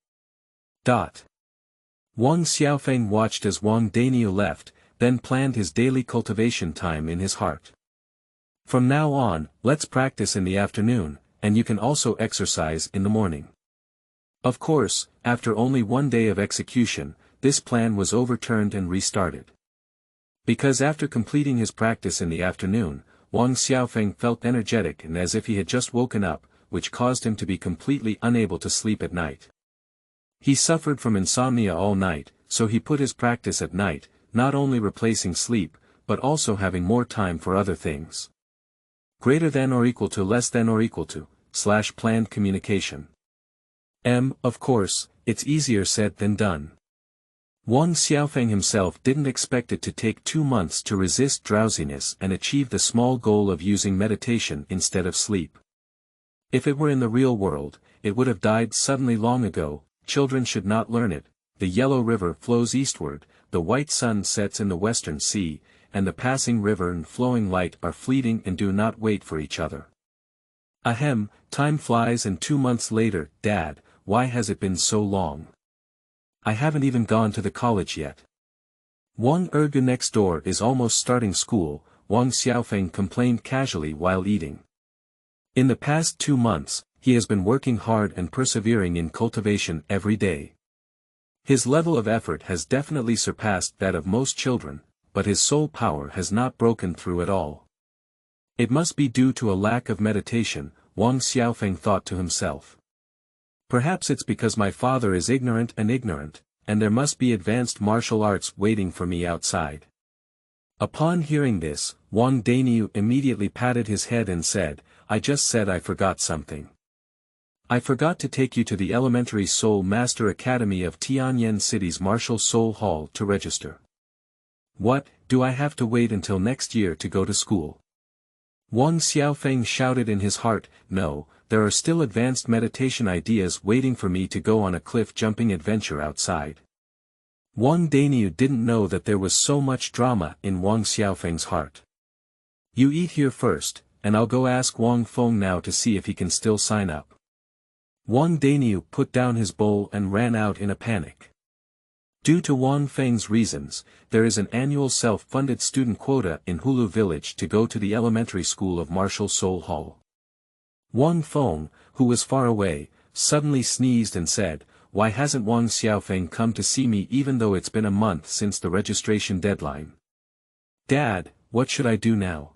Wang Xiaofeng watched as Wang Daniu left, then planned his daily cultivation time in his heart. From now on, let's practice in the afternoon, and you can also exercise in the morning. Of course, after only one day of execution, this plan was overturned and restarted. Because after completing his practice in the afternoon, Wang Xiaofeng felt energetic and as if he had just woken up, which caused him to be completely unable to sleep at night. He suffered from insomnia all night, so he put his practice at night, not only replacing sleep, but also having more time for other things. Greater than or equal to less than or equal to, / planned communication. Of course, it's easier said than done. Wang Xiaofeng himself didn't expect it to take 2 months to resist drowsiness and achieve the small goal of using meditation instead of sleep. If it were in the real world, it would have died suddenly long ago. Children should not learn it. The Yellow River flows eastward, the white sun sets in the western sea, and the passing river and flowing light are fleeting and do not wait for each other. Ahem, time flies and 2 months later, Dad, why has it been so long? I haven't even gone to the college yet. Wang Ergu next door is almost starting school, Wang Xiaofeng complained casually while eating. In the past 2 months, he has been working hard and persevering in cultivation every day. His level of effort has definitely surpassed that of most children, but his soul power has not broken through at all. It must be due to a lack of meditation, Wang Xiaofeng thought to himself. Perhaps it's because my father is ignorant, and there must be advanced martial arts waiting for me outside. Upon hearing this, Wang Daniu immediately patted his head and said, I just said I forgot something. I forgot to take you to the Elementary Soul Master Academy of Tianyan City's Martial Soul Hall to register. What, do I have to wait until next year to go to school? Wang Xiaofeng shouted in his heart, no, there are still advanced meditation ideas waiting for me to go on a cliff-jumping adventure outside. Wang Daniu didn't know that there was so much drama in Wang Xiaofeng's heart. You eat here first, and I'll go ask Wang Feng now to see if he can still sign up. Wang Daniu put down his bowl and ran out in a panic. Due to Wang Feng's reasons, there is an annual self-funded student quota in Hulu village to go to the elementary school of Martial Soul Hall. Wang Feng, who was far away, suddenly sneezed and said, why hasn't Wang Xiaofeng come to see me even though it's been a month since the registration deadline? Dad, what should I do now?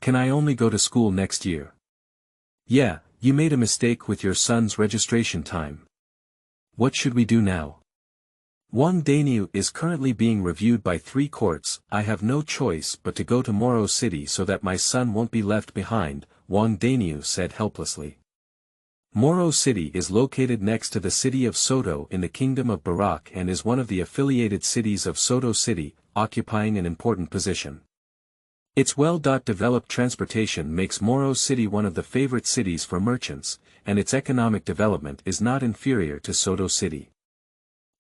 Can I only go to school next year? Yeah, you made a mistake with your son's registration time. What should we do now? Wang Daniu is currently being reviewed by 3 courts. I have no choice but to go to Moro City so that my son won't be left behind, Wang Daniu said helplessly. Moro City is located next to the city of Soto in the Kingdom of Barak and is one of the affiliated cities of Soto City, occupying an important position. Its well-developed transportation makes Moro City one of the favorite cities for merchants, and its economic development is not inferior to Soto City.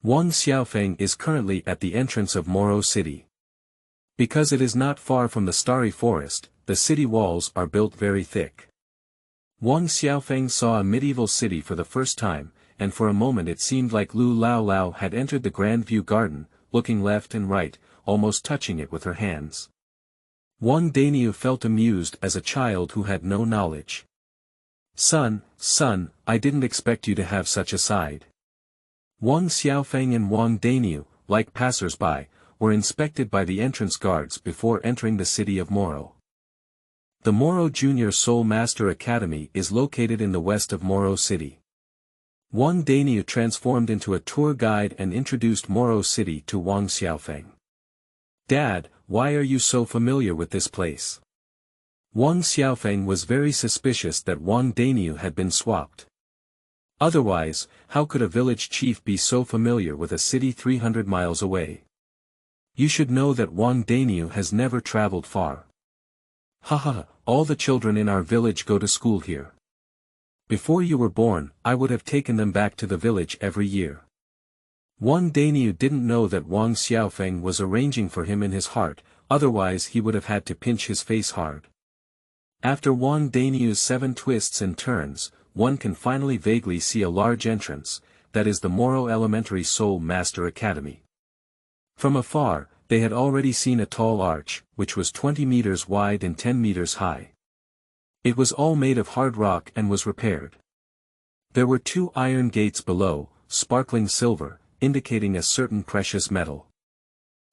Wang Xiaofeng is currently at the entrance of Moro City. Because it is not far from the Starry forest, the city walls are built very thick. Wang Xiaofeng saw a medieval city for the first time, and for a moment it seemed like Lu Lao Lao had entered the Grand View Garden, looking left and right, almost touching it with her hands. Wang Daniu felt amused as a child who had no knowledge. Son, I didn't expect you to have such a side. Wang Xiaofeng and Wang Daniu, like passers-by, were inspected by the entrance guards before entering the city of Moro. The Moro Junior Soul Master Academy is located in the west of Moro City. Wang Daniu transformed into a tour guide and introduced Moro City to Wang Xiaofeng. Dad, why are you so familiar with this place? Wang Xiaofeng was very suspicious that Wang Daniu had been swapped. Otherwise, how could a village chief be so familiar with a city 300 miles away? You should know that Wang Daniu has never traveled far. Haha, all the children in our village go to school here. Before you were born, I would have taken them back to the village every year. Wang Dainiu didn't know that Wang Xiaofeng was arranging for him in his heart, otherwise he would have had to pinch his face hard. After Wang Dainiu's 7 twists and turns, one can finally vaguely see a large entrance, that is the Moro Elementary Soul Master Academy. From afar, they had already seen a tall arch, which was 20 meters wide and 10 meters high. It was all made of hard rock and was repaired. There were 2 iron gates below, sparkling silver, indicating a certain precious metal.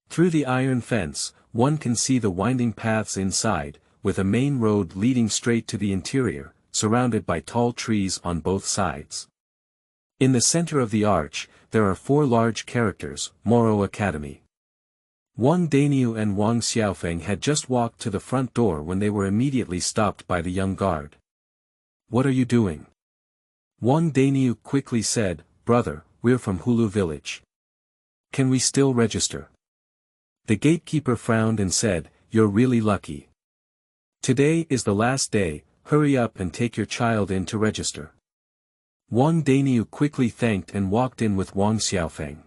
Through the iron fence, one can see the winding paths inside, with a main road leading straight to the interior, surrounded by tall trees on both sides. In the center of the arch, there are 4 large characters, Moro Academy. Wang Dainiu and Wang Xiaofeng had just walked to the front door when they were immediately stopped by the young guard. "What are you doing?" Wang Dainiu quickly said, "Brother, we're from Hulu village. Can we still register?" The gatekeeper frowned and said, "You're really lucky. Today is the last day, hurry up and take your child in to register." Wang Dainiu quickly thanked and walked in with Wang Xiaofeng.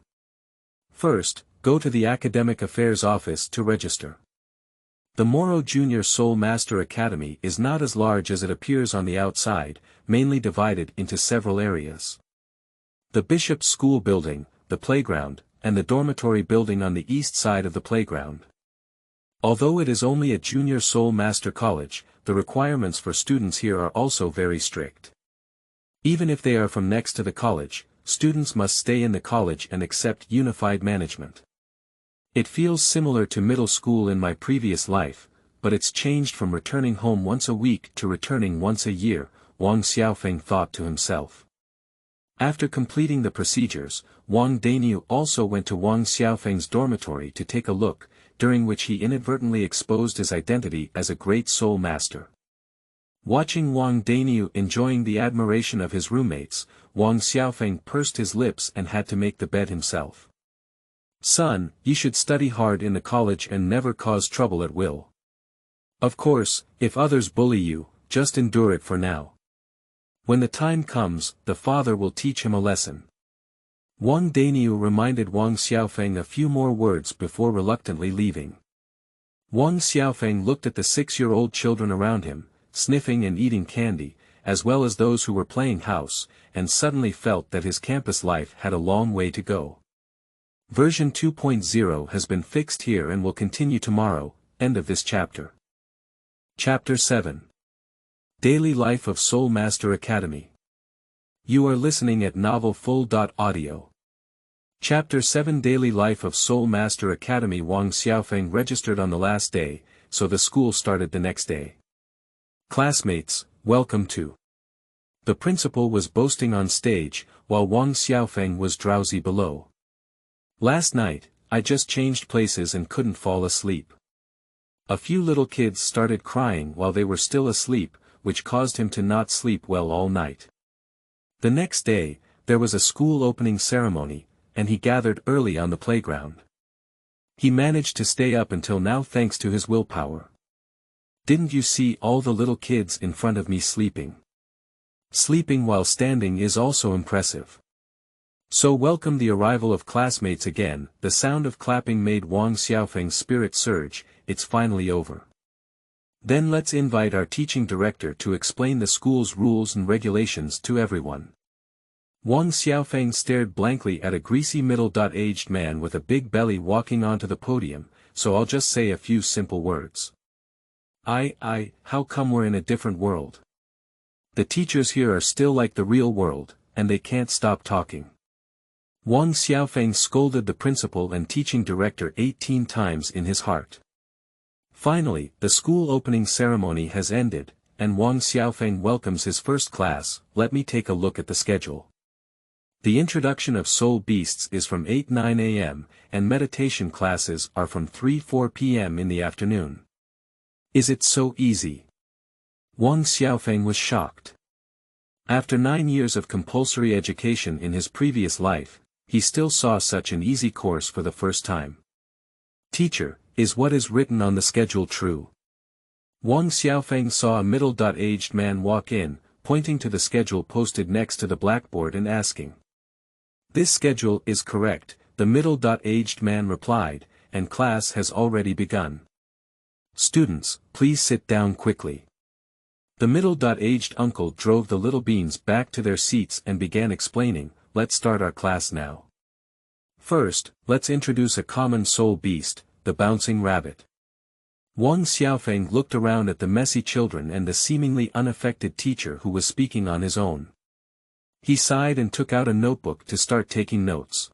"First, go to the Academic Affairs Office to register. The Moro Junior Soul Master Academy is not as large as it appears on the outside, mainly divided into several areas. The Bishop's School building, the playground, and the dormitory building on the east side of the playground. Although it is only a Junior Soul Master College, the requirements for students here are also very strict. Even if they are from next to the college, students must stay in the college and accept unified management. It feels similar to middle school in my previous life, but it's changed from returning home once a week to returning once a year," Wang Xiaofeng thought to himself. After completing the procedures, Wang Dainiu also went to Wang Xiaofeng's dormitory to take a look, during which he inadvertently exposed his identity as a great soul master. Watching Wang Dainiu enjoying the admiration of his roommates, Wang Xiaofeng pursed his lips and had to make the bed himself. "Son, you should study hard in the college and never cause trouble at will. Of course, if others bully you, just endure it for now. When the time comes, the father will teach him a lesson." Wang Dainiu reminded Wang Xiaofeng a few more words before reluctantly leaving. Wang Xiaofeng looked at the 6-year-old children around him, sniffing and eating candy, as well as those who were playing house, and suddenly felt that his campus life had a long way to go. Version 2.0 has been fixed here and will continue tomorrow. End of this chapter. Chapter 7. Daily Life of Soul Master Academy. You are listening at novelfull.audio. Chapter 7 Daily Life of Soul Master Academy. Wang Xiaofeng registered on the last day, so the school started the next day. "Classmates, welcome to." The principal was boasting on stage, while Wang Xiaofeng was drowsy below. "Last night, I just changed places and couldn't fall asleep." A few little kids started crying while they were still asleep, which caused him to not sleep well all night. The next day, there was a school opening ceremony, and he gathered early on the playground. He managed to stay up until now thanks to his willpower. "Didn't you see all the little kids in front of me sleeping? Sleeping while standing is also impressive. So welcome the arrival of classmates again." The sound of clapping made Wang Xiaofeng's spirit surge. "It's finally over. Then let's invite our teaching director to explain the school's rules and regulations to everyone." Wang Xiaofeng stared blankly at a greasy middle-aged man with a big belly walking onto the podium, so I'll just say a few simple words. How come we're in a different world? The teachers here are still like the real world, and they can't stop talking. Wang Xiaofeng scolded the principal and teaching director 18 times in his heart. Finally, the school opening ceremony has ended, and Wang Xiaofeng welcomes his first class. Let me take a look at the schedule. The introduction of soul beasts is from 8-9 a.m., and meditation classes are from 3-4 p.m. in the afternoon. Is it so easy? Wang Xiaofeng was shocked. After 9 years of compulsory education in his previous life, he still saw such an easy course for the first time. "Teacher, is what is written on the schedule true?" Wang Xiaofeng saw a middle-aged man walk in, pointing to the schedule posted next to the blackboard and asking. "This schedule is correct," the middle-aged man replied, "and class has already begun. Students, please sit down quickly." The middle-aged uncle drove the little beans back to their seats and began explaining, "Let's start our class now. First, let's introduce a common soul beast, the bouncing rabbit." Wang Xiaofeng looked around at the messy children and the seemingly unaffected teacher who was speaking on his own. He sighed and took out a notebook to start taking notes.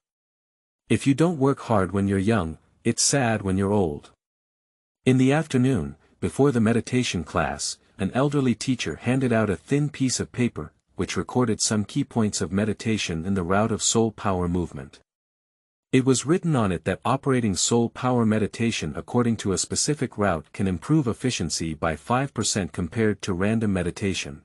"If you don't work hard when you're young, it's sad when you're old." In the afternoon, before the meditation class, an elderly teacher handed out a thin piece of paper, which recorded some key points of meditation in the route of soul power movement. It was written on it that operating soul power meditation according to a specific route can improve efficiency by 5% compared to random meditation.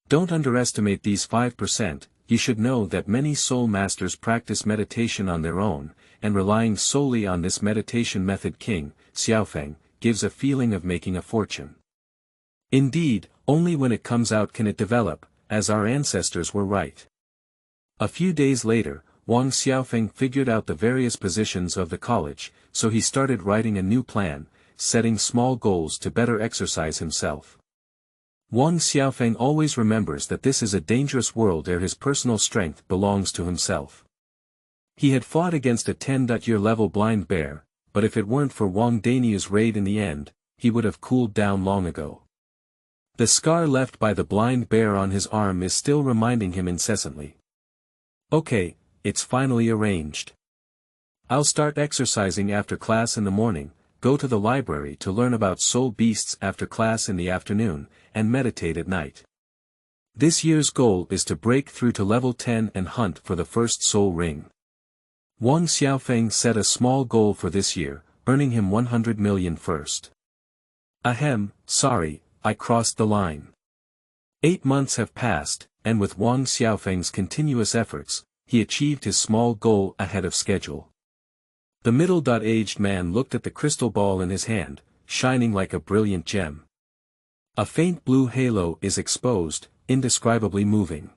Don't underestimate these 5%, you should know that many soul masters practice meditation on their own, and relying solely on this meditation method King, Xiaofeng, gives a feeling of making a fortune. Indeed, only when it comes out can it develop, as our ancestors were right. A few days later, Wang Xiaofeng figured out the various positions of the college, so he started writing a new plan, setting small goals to better exercise himself. Wang Xiaofeng always remembers that this is a dangerous world ere his personal strength belongs to himself. He had fought against a 10-year level blind bear, but if it weren't for Wang Daniu's raid in the end, he would have cooled down long ago. The scar left by the blind bear on his arm is still reminding him incessantly. "Okay, it's finally arranged. I'll start exercising after class in the morning, go to the library to learn about soul beasts after class in the afternoon, and meditate at night. This year's goal is to break through to level 10 and hunt for the first soul ring." Wang Xiaofeng set a small goal for this year, earning him 100 million first. Ahem, sorry, I crossed the line. 8 months have passed, and with Wang Xiaofeng's continuous efforts, he achieved his small goal ahead of schedule. The middle-aged man looked at the crystal ball in his hand, shining like a brilliant gem. A faint blue halo is exposed, indescribably moving.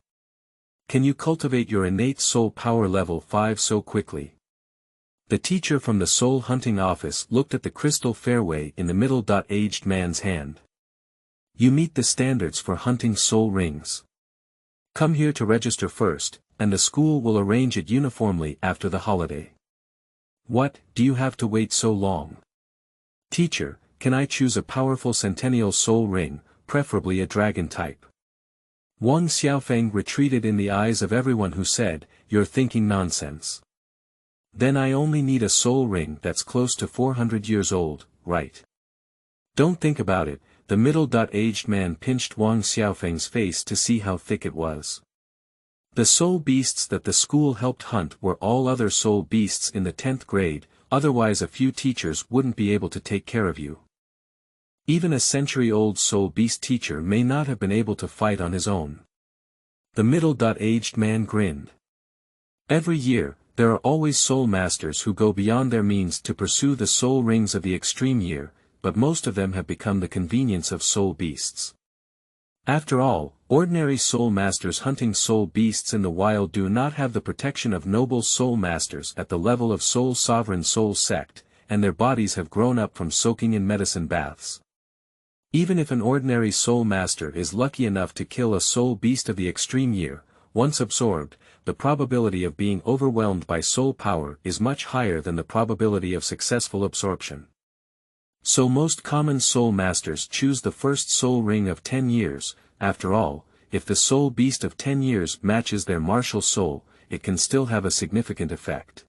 Can you cultivate your innate soul power level 5 so quickly? The teacher from the soul hunting office looked at the crystal fairway in the middle-aged man's hand. You meet the standards for hunting soul rings. Come here to register first, and the school will arrange it uniformly after the holiday. What, do you have to wait so long? Teacher, can I choose a powerful centennial soul ring, preferably a dragon type? Wang Xiaofeng retreated in the eyes of everyone who said, "You're thinking nonsense. Then I only need a soul ring that's close to 400 years old, right?" Don't think about it, the middle-aged man pinched Wang Xiaofeng's face to see how thick it was. The soul beasts that the school helped hunt were all other soul beasts in the 10th grade, otherwise a few teachers wouldn't be able to take care of you. Even a century-old soul beast teacher may not have been able to fight on his own. The middle-aged man grinned. Every year, there are always soul masters who go beyond their means to pursue the soul rings of the extreme year, but most of them have become the convenience of soul beasts. After all, ordinary soul masters hunting soul beasts in the wild do not have the protection of noble soul masters at the level of soul sovereign soul sect, and their bodies have grown up from soaking in medicine baths. Even if an ordinary soul master is lucky enough to kill a soul beast of the extreme year, once absorbed, the probability of being overwhelmed by soul power is much higher than the probability of successful absorption. So most common soul masters choose the first soul ring of 10 years, after all, if the soul beast of 10 years matches their martial soul, it can still have a significant effect.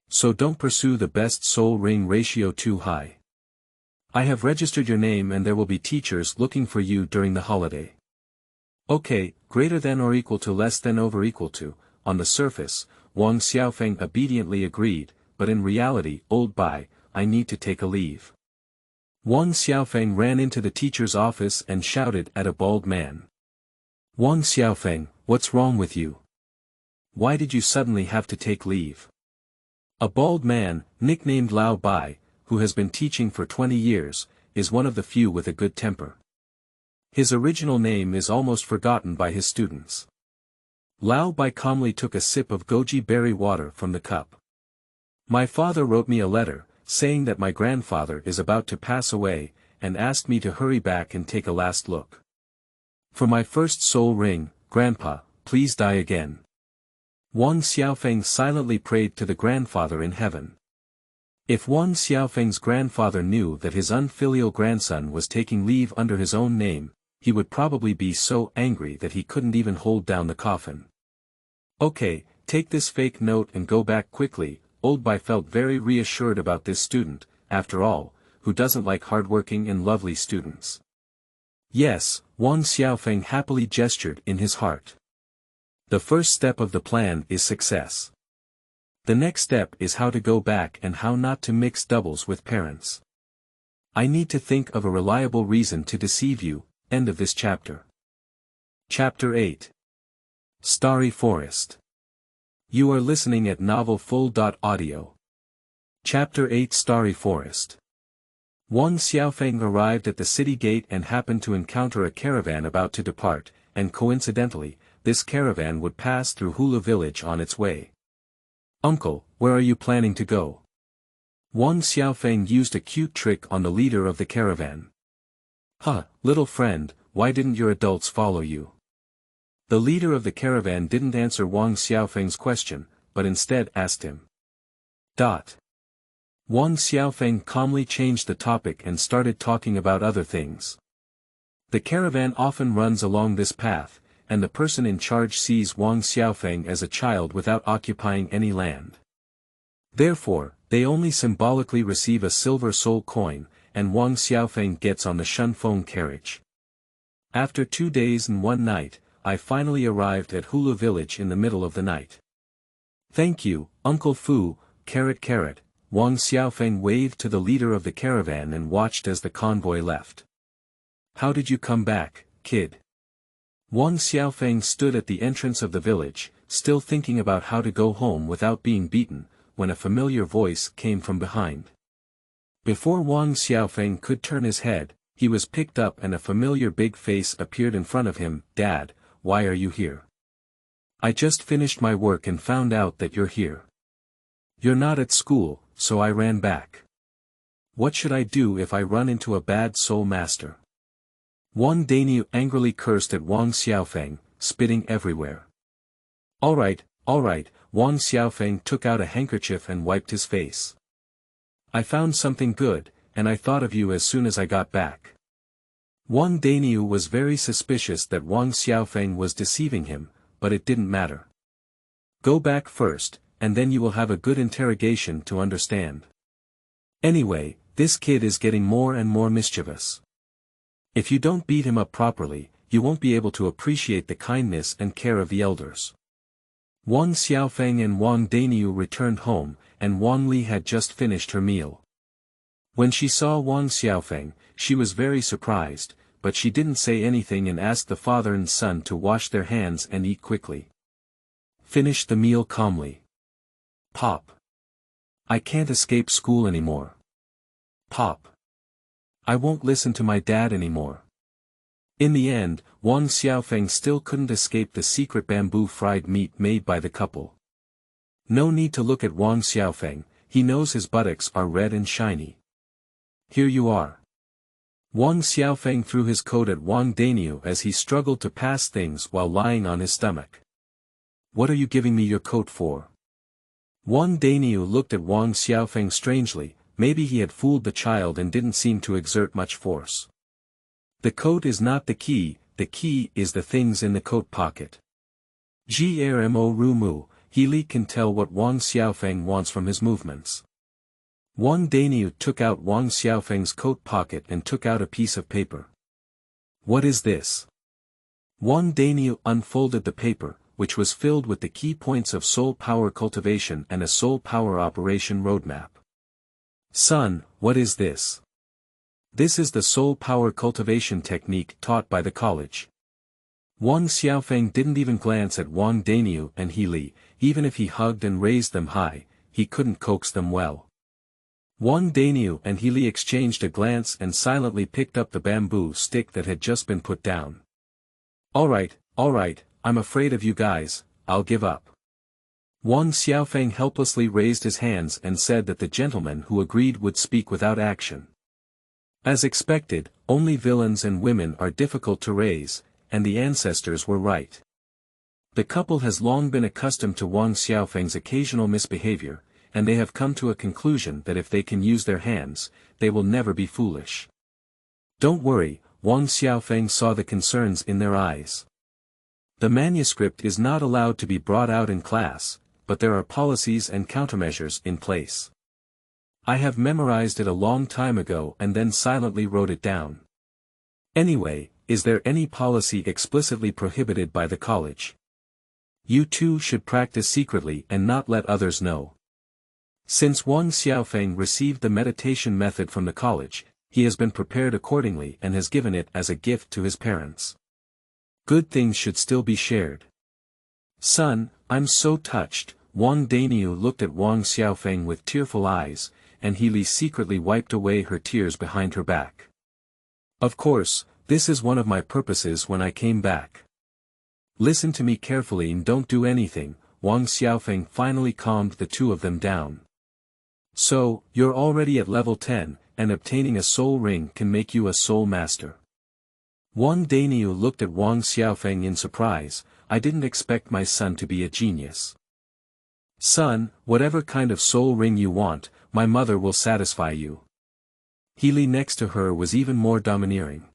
So don't pursue the best soul ring ratio too high. I have registered your name and there will be teachers looking for you during the holiday. Okay, greater than or equal to less than over equal to, on the surface, Wang Xiaofeng obediently agreed, but in reality, old bye, I need to take a leave. Wang Xiaofeng ran into the teacher's office and shouted at a bald man. Wang Xiaofeng, what's wrong with you? Why did you suddenly have to take leave? A bald man, nicknamed Lao Bai, who has been teaching for 20 years, is one of the few with a good temper. His original name is almost forgotten by his students. Lao Bai calmly took a sip of goji berry water from the cup. My father wrote me a letter, saying that my grandfather is about to pass away, and asked me to hurry back and take a last look. For my first soul ring, Grandpa, please die again. Wang Xiaofeng silently prayed to the grandfather in heaven. If Wang Xiaofeng's grandfather knew that his unfilial grandson was taking leave under his own name, he would probably be so angry that he couldn't even hold down the coffin. Okay, take this fake note and go back quickly. Old Bai felt very reassured about this student, after all, who doesn't like hardworking and lovely students. Yes, Wang Xiaofeng happily gestured in his heart. The first step of the plan is success. The next step is how to go back and how not to mix doubles with parents. I need to think of a reliable reason to deceive you. End of this chapter. Chapter 8. Starry Forest. You are listening at novelfull.audio. Chapter 8 Starry Forest. Wang Xiaofeng arrived at the city gate and happened to encounter a caravan about to depart, and coincidentally, this caravan would pass through Hulu village on its way. Uncle, where are you planning to go? Wang Xiaofeng used a cute trick on the leader of the caravan. Huh, little friend, why didn't your adults follow you? The leader of the caravan didn't answer Wang Xiaofeng's question, but instead asked him. Wang Xiaofeng calmly changed the topic and started talking about other things. The caravan often runs along this path, and the person in charge sees Wang Xiaofeng as a child without occupying any land. Therefore, they only symbolically receive a silver soul coin, and Wang Xiaofeng gets on the Shunfeng carriage. After 2 days and 1 night, I finally arrived at Hulu village in the middle of the night. Thank you, Uncle Fu, carrot. Wang Xiaofeng waved to the leader of the caravan and watched as the convoy left. How did you come back, kid? Wang Xiaofeng stood at the entrance of the village, still thinking about how to go home without being beaten, when a familiar voice came from behind. Before Wang Xiaofeng could turn his head, he was picked up and a familiar big face appeared in front of him. Dad, why are you here? I just finished my work and found out that you're here. You're not at school, so I ran back. What should I do if I run into a bad soul master? Wang Dainiu angrily cursed at Wang Xiaofeng, spitting everywhere. Alright, Wang Xiaofeng took out a handkerchief and wiped his face. I found something good, and I thought of you as soon as I got back. Wang Dainiu was very suspicious that Wang Xiaofeng was deceiving him, but it didn't matter. Go back first, and then you will have a good interrogation to understand. Anyway, this kid is getting more and more mischievous. If you don't beat him up properly, you won't be able to appreciate the kindness and care of the elders. Wang Xiaofeng and Wang Dainiu returned home, and Wang Li had just finished her meal. When she saw Wang Xiaofeng, she was very surprised, but she didn't say anything and asked the father and son to wash their hands and eat quickly. Finish the meal calmly. Pop. I can't escape school anymore. Pop. I won't listen to my dad anymore. In the end, Wang Xiaofeng still couldn't escape the secret bamboo fried meat made by the couple. No need to look at Wang Xiaofeng, he knows his buttocks are red and shiny. Here you are. Wang Xiaofeng threw his coat at Wang Dainiu as he struggled to pass things while lying on his stomach. What are you giving me your coat for? Wang Dainiu looked at Wang Xiaofeng strangely, maybe he had fooled the child and didn't seem to exert much force. The coat is not the key is the things in the coat pocket. Grmo Rumu, Healy can tell what Wang Xiaofeng wants from his movements. Wang Dainiu took out Wang Xiaofeng's coat pocket and took out a piece of paper. What is this? Wang Dainiu unfolded the paper, which was filled with the key points of soul power cultivation and a soul power operation roadmap. Son, what is this? This is the soul power cultivation technique taught by the college. Wang Xiaofeng didn't even glance at Wang Dainiu and Healy, even if he hugged and raised them high, he couldn't coax them well. Wang Daniu and Healy exchanged a glance and silently picked up the bamboo stick that had just been put down. Alright, I'm afraid of you guys, I'll give up. Wang Xiaofeng helplessly raised his hands and said that the gentleman who agreed would speak without action. As expected, only villains and women are difficult to raise, and the ancestors were right. The couple has long been accustomed to Wang Xiaofeng's occasional misbehavior, and they have come to a conclusion that if they can use their hands, they will never be foolish. Don't worry, Wang Xiaofeng saw the concerns in their eyes. The manuscript is not allowed to be brought out in class, but there are policies and countermeasures in place. I have memorized it a long time ago and then silently wrote it down. Anyway, is there any policy explicitly prohibited by the college? You two should practice secretly and not let others know. Since Wang Xiaofeng received the meditation method from the college, he has been prepared accordingly and has given it as a gift to his parents. Good things should still be shared. Son, I'm so touched. Wang Daniu looked at Wang Xiaofeng with tearful eyes, and Healy secretly wiped away her tears behind her back. Of course, this is one of my purposes when I came back. Listen to me carefully and don't do anything. Wang Xiaofeng finally calmed the two of them down. So, you're already at level 10, and obtaining a soul ring can make you a soul master. Wang Daniu looked at Wang Xiaofeng in surprise. I didn't expect my son to be a genius. Son, whatever kind of soul ring you want, my mother will satisfy you. Healy next to her was even more domineering.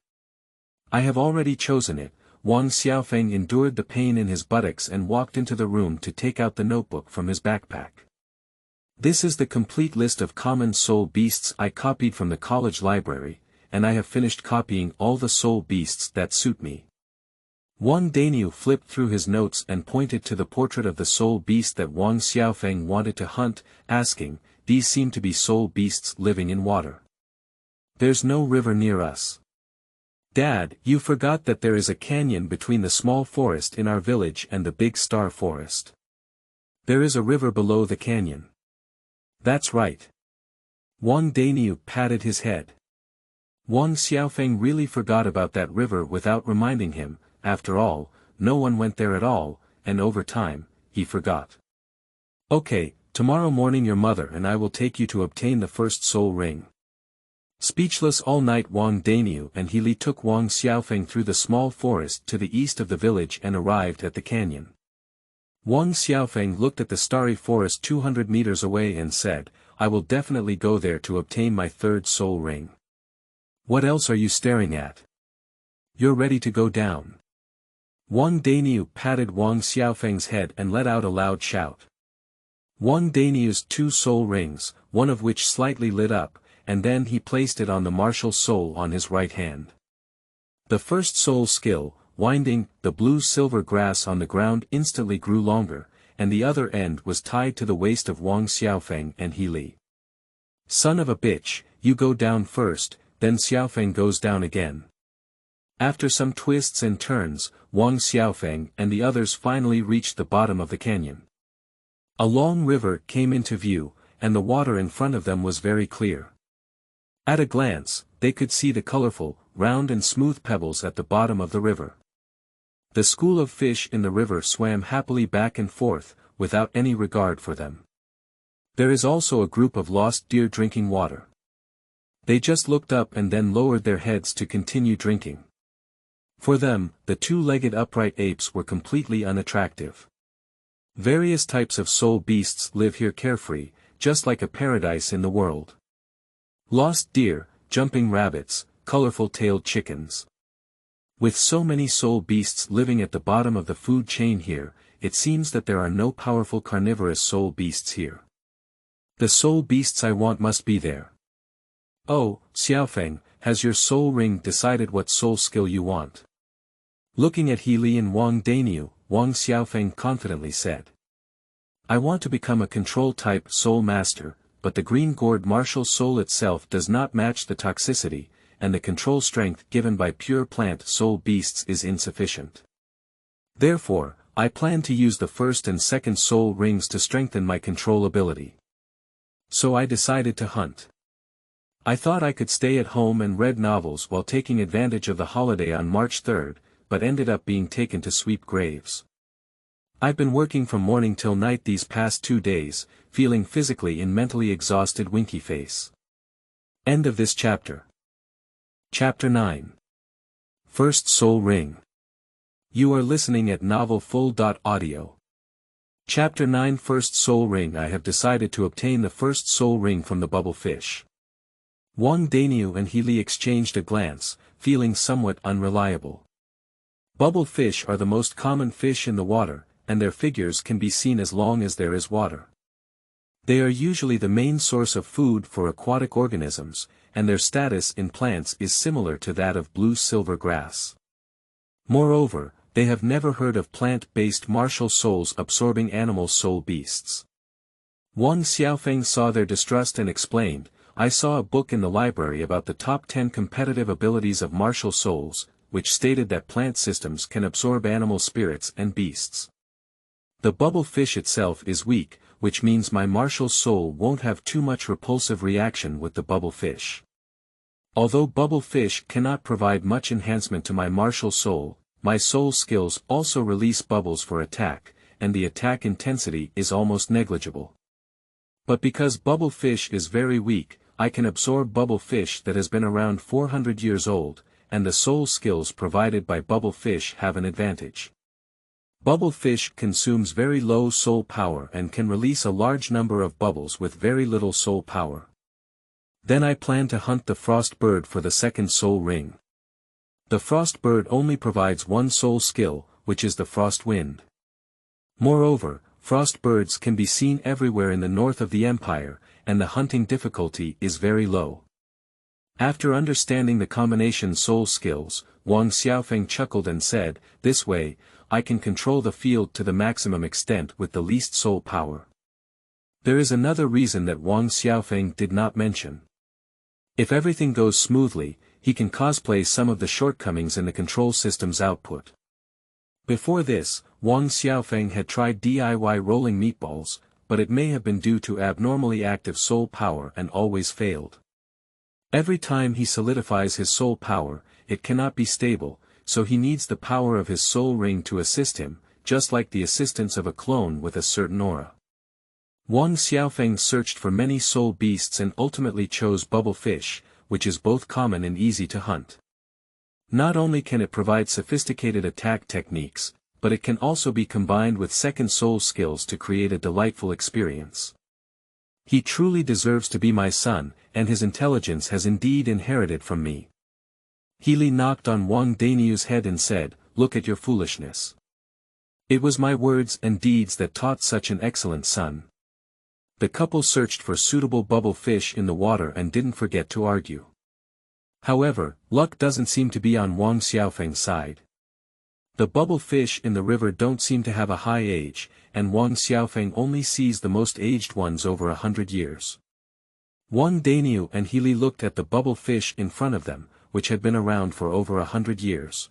I have already chosen it. Wang Xiaofeng endured the pain in his buttocks and walked into the room to take out the notebook from his backpack. This is the complete list of common soul beasts I copied from the college library, and I have finished copying all the soul beasts that suit me. Wang Daniu flipped through his notes and pointed to the portrait of the soul beast that Wang Xiaofeng wanted to hunt, asking, these seem to be soul beasts living in water. There's no river near us. Dad, you forgot that there is a canyon between the small forest in our village and the big star forest. There is a river below the canyon. That's right. Wang Daniu patted his head. Wang Xiaofeng really forgot about that river without reminding him. After all, no one went there at all, and over time, he forgot. Okay, tomorrow morning your mother and I will take you to obtain the first soul ring. Speechless all night, Wang Daniu and Healy took Wang Xiaofeng through the small forest to the east of the village and arrived at the canyon. Wang Xiaofeng looked at the starry forest 200 meters away and said, I will definitely go there to obtain my third soul ring. What else are you staring at? You're ready to go down. Wang Daniu patted Wang Xiaofeng's head and let out a loud shout. Wang Daniu's 2 soul rings, one of which slightly lit up, and then he placed it on the martial soul on his right hand. The first soul skill, winding, the blue-silver grass on the ground instantly grew longer, and the other end was tied to the waist of Wang Xiaofeng and Healy. Son of a bitch, you go down first, then Xiaofeng goes down again. After some twists and turns, Wang Xiaofeng and the others finally reached the bottom of the canyon. A long river came into view, and the water in front of them was very clear. At a glance, they could see the colorful, round and smooth pebbles at the bottom of the river. The school of fish in the river swam happily back and forth, without any regard for them. There is also a group of lost deer drinking water. They just looked up and then lowered their heads to continue drinking. For them, the 2-legged upright apes were completely unattractive. Various types of soul beasts live here carefree, just like a paradise in the world. Lost deer, jumping rabbits, colorful-tailed chickens. With so many soul beasts living at the bottom of the food chain here, it seems that there are no powerful carnivorous soul beasts here. The soul beasts I want must be there. Oh, Xiaofeng, has your soul ring decided what soul skill you want? Looking at Healy and Wang Daniu, Wang Xiaofeng confidently said. I want to become a control-type soul master, but the green gourd martial soul itself does not match the toxicity, and the control strength given by pure plant soul beasts is insufficient. Therefore, I plan to use the first and second soul rings to strengthen my control ability. So I decided to hunt. I thought I could stay at home and read novels while taking advantage of the holiday on March 3rd, but ended up being taken to sweep graves. I've been working from morning till night these past 2 days, feeling physically and mentally exhausted. Winky face. End of this chapter. Chapter 9. First Soul Ring. You are listening at novelfull.audio. Chapter 9 First Soul Ring. I have decided to obtain the first soul ring from the bubble fish. Wang Daniu and Healy exchanged a glance, feeling somewhat unreliable. Bubble fish are the most common fish in the water, and their figures can be seen as long as there is water. They are usually the main source of food for aquatic organisms, and their status in plants is similar to that of blue silver grass. Moreover, they have never heard of plant-based martial souls absorbing animal soul beasts. Wang Xiaofeng saw their distrust and explained, I saw a book in the library about the top 10 competitive abilities of martial souls, which stated that plant systems can absorb animal spirits and beasts. The bubble fish itself is weak, which means my martial soul won't have too much repulsive reaction with the bubble fish. Although bubble fish cannot provide much enhancement to my martial soul, my soul skills also release bubbles for attack, and the attack intensity is almost negligible. But because bubble fish is very weak, I can absorb bubble fish that has been around 400 years old, and the soul skills provided by bubble fish have an advantage. Bubble fish consumes very low soul power and can release a large number of bubbles with very little soul power. Then I plan to hunt the frost bird for the second soul ring. The frost bird only provides one soul skill, which is the frost wind. Moreover, frost birds can be seen everywhere in the north of the empire, and the hunting difficulty is very low. After understanding the combination soul skills, Wang Xiaofeng chuckled and said, this way, I can control the field to the maximum extent with the least soul power. There is another reason that Wang Xiaofeng did not mention. If everything goes smoothly, he can cosplay some of the shortcomings in the control system's output. Before this, Wang Xiaofeng had tried DIY rolling meatballs, but it may have been due to abnormally active soul power and always failed. Every time he solidifies his soul power, it cannot be stable, so he needs the power of his soul ring to assist him, just like the assistance of a clone with a certain aura. Wang Xiaofeng searched for many soul beasts and ultimately chose bubble fish, which is both common and easy to hunt. Not only can it provide sophisticated attack techniques, but it can also be combined with second soul skills to create a delightful experience. He truly deserves to be my son, and his intelligence has indeed inherited from me. Healy knocked on Wang Daniu's head and said, look at your foolishness. It was my words and deeds that taught such an excellent son. The couple searched for suitable bubble fish in the water and didn't forget to argue. However, luck doesn't seem to be on Wang Xiaofeng's side. The bubble fish in the river don't seem to have a high age, and Wang Xiaofeng only sees the most aged ones over 100 years. Wang Daniu and Healy looked at the bubble fish in front of them, which had been around for over 100 years.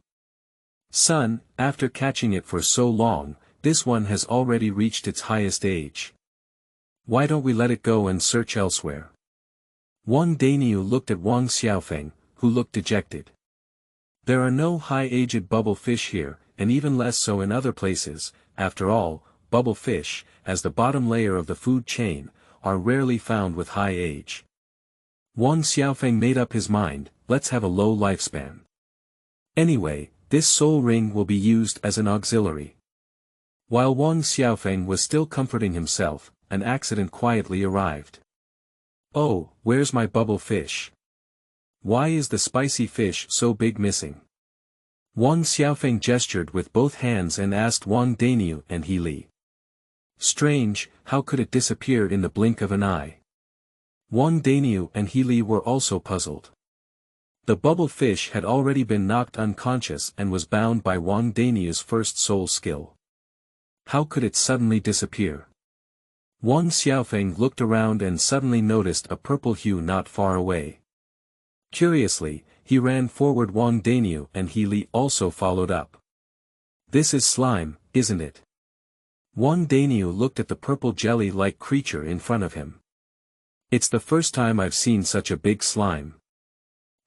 Son, after catching it for so long, this one has already reached its highest age. Why don't we let it go and search elsewhere? Wang Daniu looked at Wang Xiaofeng, who looked dejected. There are no high-aged bubble fish here, and even less so in other places. After all, bubble fish, as the bottom layer of the food chain, are rarely found with high age. Wang Xiaofeng made up his mind, let's have a low lifespan. Anyway, this soul ring will be used as an auxiliary. While Wang Xiaofeng was still comforting himself, an accident quietly arrived. Oh, where's my bubble fish? Why is the spicy fish so big missing? Wang Xiaofeng gestured with both hands and asked Wang Daniu and Healy. Strange, how could it disappear in the blink of an eye? Wang Daniu and Healy were also puzzled. The bubble fish had already been knocked unconscious and was bound by Wang Daniu's first soul skill. How could it suddenly disappear? Wang Xiaofeng looked around and suddenly noticed a purple hue not far away. Curiously, he ran forward. Wang Daniu and Healy also followed up. This is slime, isn't it? Wang Daniu looked at the purple jelly-like creature in front of him. It's the first time I've seen such a big slime.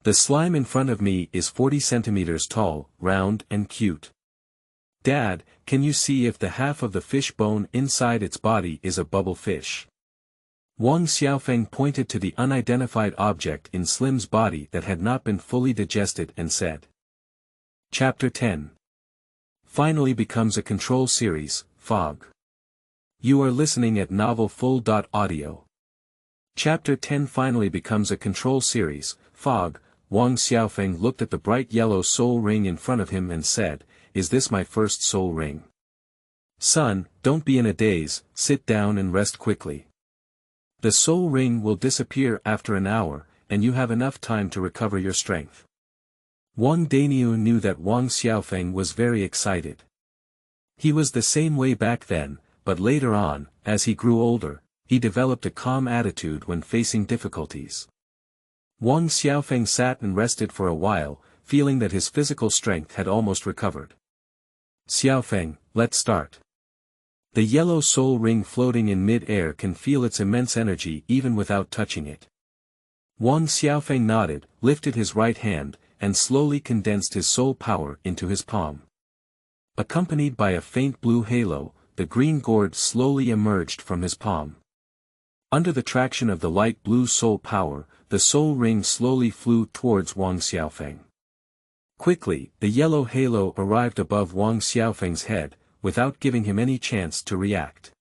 The slime in front of me is 40 centimeters tall, round and cute. Dad, can you see if the half of the fish bone inside its body is a bubble fish? Wang Xiaofeng pointed to the unidentified object in Slim's body that had not been fully digested and said. Chapter 10. Finally becomes a control series, Fog. You are listening at novelfull.audio. Chapter 10 finally becomes a control series, Fog. Wang Xiaofeng looked at the bright yellow soul ring in front of him and said, "Is this my first soul ring? Son, don't be in a daze, sit down and rest quickly. The soul ring will disappear after an hour, and you have enough time to recover your strength." Wang Daniu knew that Wang Xiaofeng was very excited. He was the same way back then, but later on, as he grew older, he developed a calm attitude when facing difficulties. Wang Xiaofeng sat and rested for a while, feeling that his physical strength had almost recovered. "Xiaofeng, let's start." The yellow soul ring floating in mid-air can feel its immense energy even without touching it. Wang Xiaofeng nodded, lifted his right hand, and slowly condensed his soul power into his palm. Accompanied by a faint blue halo, the green gourd slowly emerged from his palm. Under the traction of the light blue soul power, the soul ring slowly flew towards Wang Xiaofeng. Quickly, the yellow halo arrived above Wang Xiaofeng's head, without giving him any chance to react.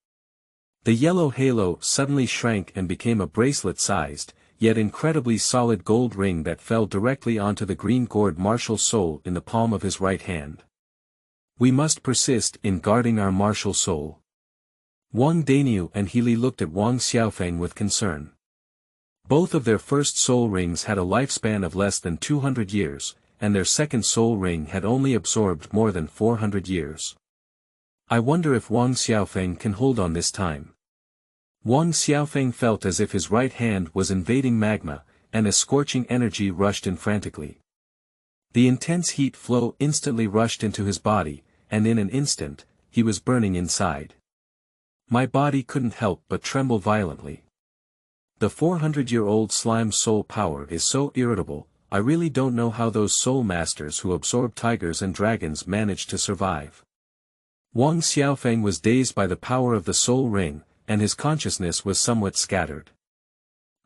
The yellow halo suddenly shrank and became a bracelet-sized, yet incredibly solid gold ring that fell directly onto the green gourd martial soul in the palm of his right hand. "We must persist in guarding our martial soul." Wang Daniu and Healy looked at Wang Xiaofeng with concern. Both of their first soul rings had a lifespan of less than 200 years, and their second soul ring had only absorbed more than 400 years. I wonder if Wang Xiaofeng can hold on this time. Wang Xiaofeng felt as if his right hand was invading magma, and a scorching energy rushed in frantically. The intense heat flow instantly rushed into his body, and in an instant, he was burning inside. My body couldn't help but tremble violently. The 400-year-old slime soul power is so irritable, I really don't know how those soul masters who absorb tigers and dragons managed to survive. Wang Xiaofeng was dazed by the power of the soul ring, and his consciousness was somewhat scattered.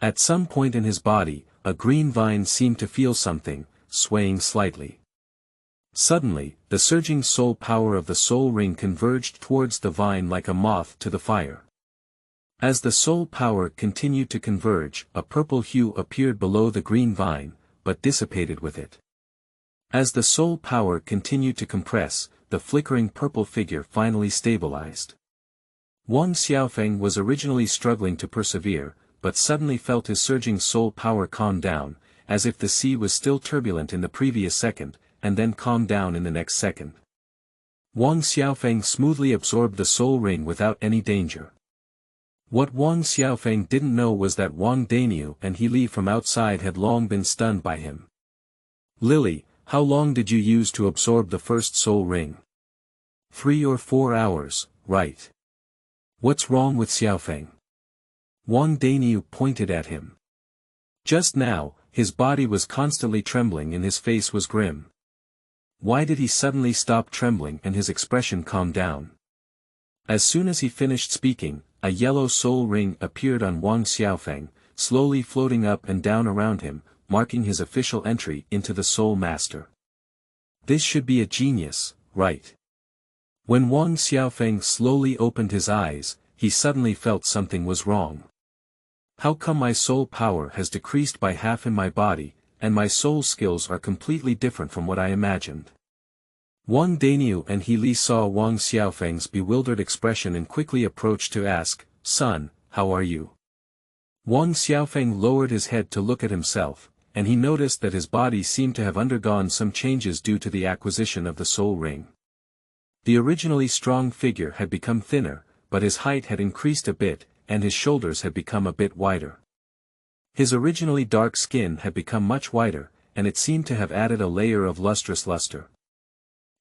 At some point in his body, a green vine seemed to feel something, swaying slightly. Suddenly, the surging soul power of the soul ring converged towards the vine like a moth to the fire. As the soul power continued to converge, a purple hue appeared below the green vine, but dissipated with it. As the soul power continued to compress, the flickering purple figure finally stabilized. Wang Xiaofeng was originally struggling to persevere, but suddenly felt his surging soul power calm down, as if the sea was still turbulent in the previous second, and then calm down in the next second. Wang Xiaofeng smoothly absorbed the soul ring without any danger. What Wang Xiaofeng didn't know was that Wang Daniu and Healy from outside had long been stunned by him. "Lily, how long did you use to absorb the first soul ring?" 3 or 4 hours, right? What's wrong with Xiaofeng? Wang Daniu pointed at him. Just now, his body was constantly trembling and his face was grim. Why did he suddenly stop trembling and his expression calm down? As soon as he finished speaking, a yellow soul ring appeared on Wang Xiaofeng, slowly floating up and down around him, marking his official entry into the Soul Master. This should be a genius, right? When Wang Xiaofeng slowly opened his eyes, he suddenly felt something was wrong. How come my soul power has decreased by half in my body, and my soul skills are completely different from what I imagined? Wang Daniu and Healy saw Wang Xiaofeng's bewildered expression and quickly approached to ask, "Son, how are you?" Wang Xiaofeng lowered his head to look at himself, and he noticed that his body seemed to have undergone some changes due to the acquisition of the soul ring. The originally strong figure had become thinner, but his height had increased a bit, and his shoulders had become a bit wider. His originally dark skin had become much whiter, and it seemed to have added a layer of lustrous luster.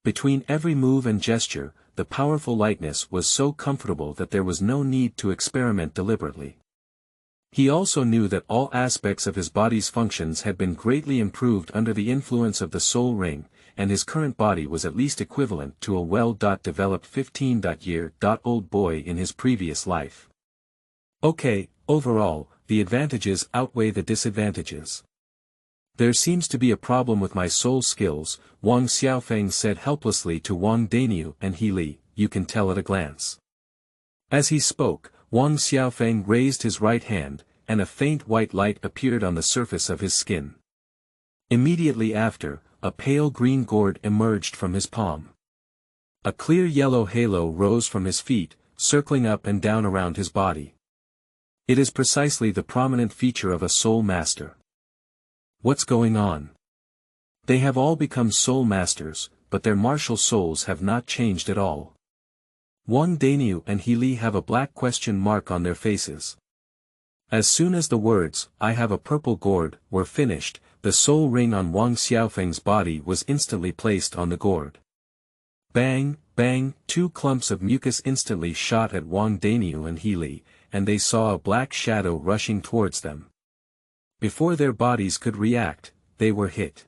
Between every move and gesture, the powerful lightness was so comfortable that there was no need to experiment deliberately. He also knew that all aspects of his body's functions had been greatly improved under the influence of the soul ring, and his current body was at least equivalent to a well-developed 15-year-old boy in his previous life. Okay, overall, the advantages outweigh the disadvantages. There seems to be a problem with my soul skills, Wang Xiaofeng said helplessly to Wang Daniu and He Li, you can tell at a glance. As he spoke, Wang Xiaofeng raised his right hand, and a faint white light appeared on the surface of his skin. Immediately after, a pale green gourd emerged from his palm. A clear yellow halo rose from his feet, circling up and down around his body. It is precisely the prominent feature of a soul master. What's going on? They have all become soul masters, but their martial souls have not changed at all. Wang Daniu and He Li have a black question mark on their faces. As soon as the words, I have a purple gourd, were finished, the soul ring on Wang Xiaofeng's body was instantly placed on the gourd. Bang, bang, two clumps of mucus instantly shot at Wang Daniu and He Li, and they saw a black shadow rushing towards them. Before their bodies could react, they were hit.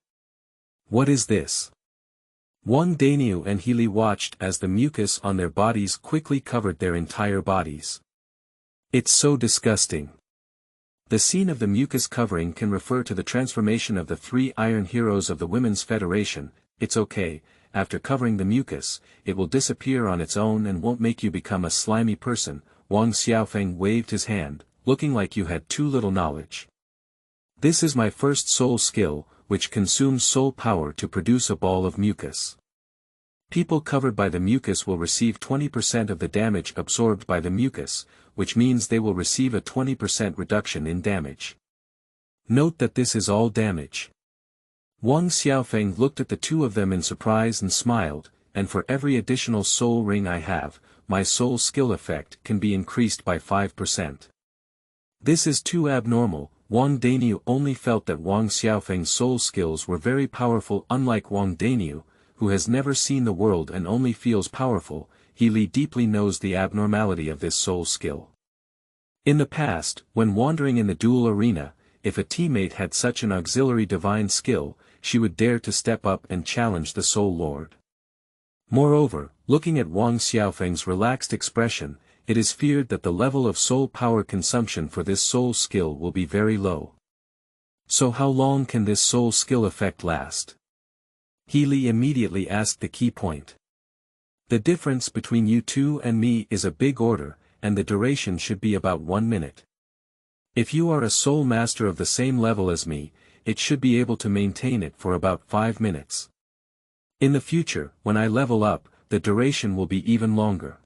What is this? Wang Daniu and He Li watched as the mucus on their bodies quickly covered their entire bodies. It's so disgusting. The scene of the mucus covering can refer to the transformation of the 3 iron heroes of the Women's Federation. It's okay, after covering the mucus, it will disappear on its own and won't make you become a slimy person. Wang Xiaofeng waved his hand, looking like you had too little knowledge. This is my first soul skill, which consumes soul power to produce a ball of mucus. People covered by the mucus will receive 20% of the damage absorbed by the mucus, which means they will receive a 20% reduction in damage. Note that this is all damage. Wang Xiaofeng looked at the two of them in surprise and smiled, and for every additional soul ring I have, my soul skill effect can be increased by 5%. This is too abnormal. Wang Daniu only felt that Wang Xiaofeng's soul skills were very powerful, unlike Wang Daniu, who has never seen the world and only feels powerful. He Li deeply knows the abnormality of this soul skill. In the past, when wandering in the duel arena, if a teammate had such an auxiliary divine skill, she would dare to step up and challenge the Soul Lord. Moreover, looking at Wang Xiaofeng's relaxed expression, it is feared that the level of soul power consumption for this soul skill will be very low. So how long can this soul skill effect last? He Li immediately asked the key point. The difference between you two and me is a big order, and the duration should be about 1 minute. If you are a soul master of the same level as me, it should be able to maintain it for about 5 minutes. In the future, when I level up, the duration will be even longer.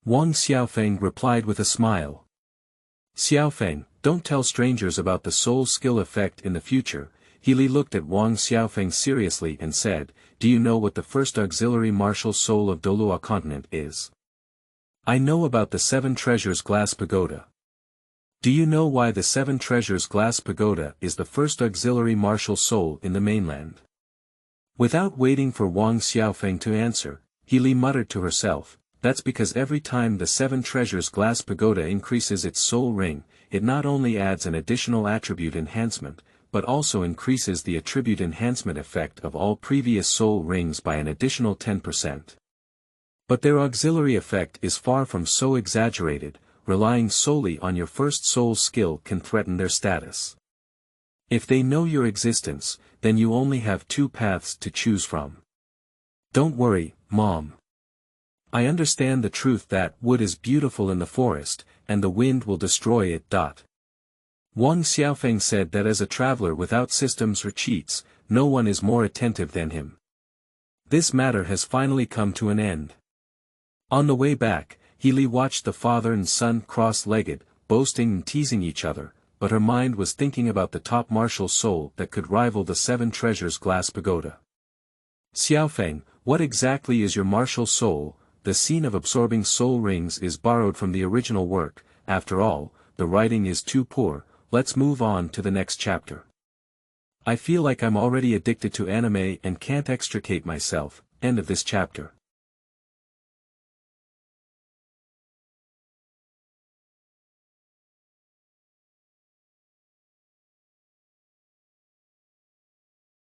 Wang Xiaofeng replied with a smile. Xiaofeng, don't tell strangers about the soul skill effect in the future. He Li looked at Wang Xiaofeng seriously and said, do you know what the first auxiliary martial soul of Douluo continent is? I know about the 7 treasures glass pagoda. Do you know why the 7 treasures glass pagoda is the first auxiliary martial soul in the mainland? Without waiting for Wang Xiaofeng to answer, He Li muttered to herself, that's because every time the 7 treasures glass pagoda increases its soul ring, it not only adds an additional attribute enhancement, but also increases the attribute enhancement effect of all previous soul rings by an additional 10%. But their auxiliary effect is far from so exaggerated. Relying solely on your first soul skill can threaten their status. If they know your existence, then you only have 2 paths to choose from. Don't worry, Mom. I understand the truth that wood is beautiful in the forest, and the wind will destroy it. Wang Xiaofeng said that as a traveler without systems or cheats, no one is more attentive than him. This matter has finally come to an end. On the way back, He Li watched the father and son cross-legged, boasting and teasing each other, but her mind was thinking about the top martial soul that could rival the 7 treasures glass pagoda. Xiaofeng, what exactly is your martial soul? The scene of absorbing soul rings is borrowed from the original work. After all, the writing is too poor. Let's move on to the next chapter. I feel like I'm already addicted to anime and can't extricate myself. End of this chapter.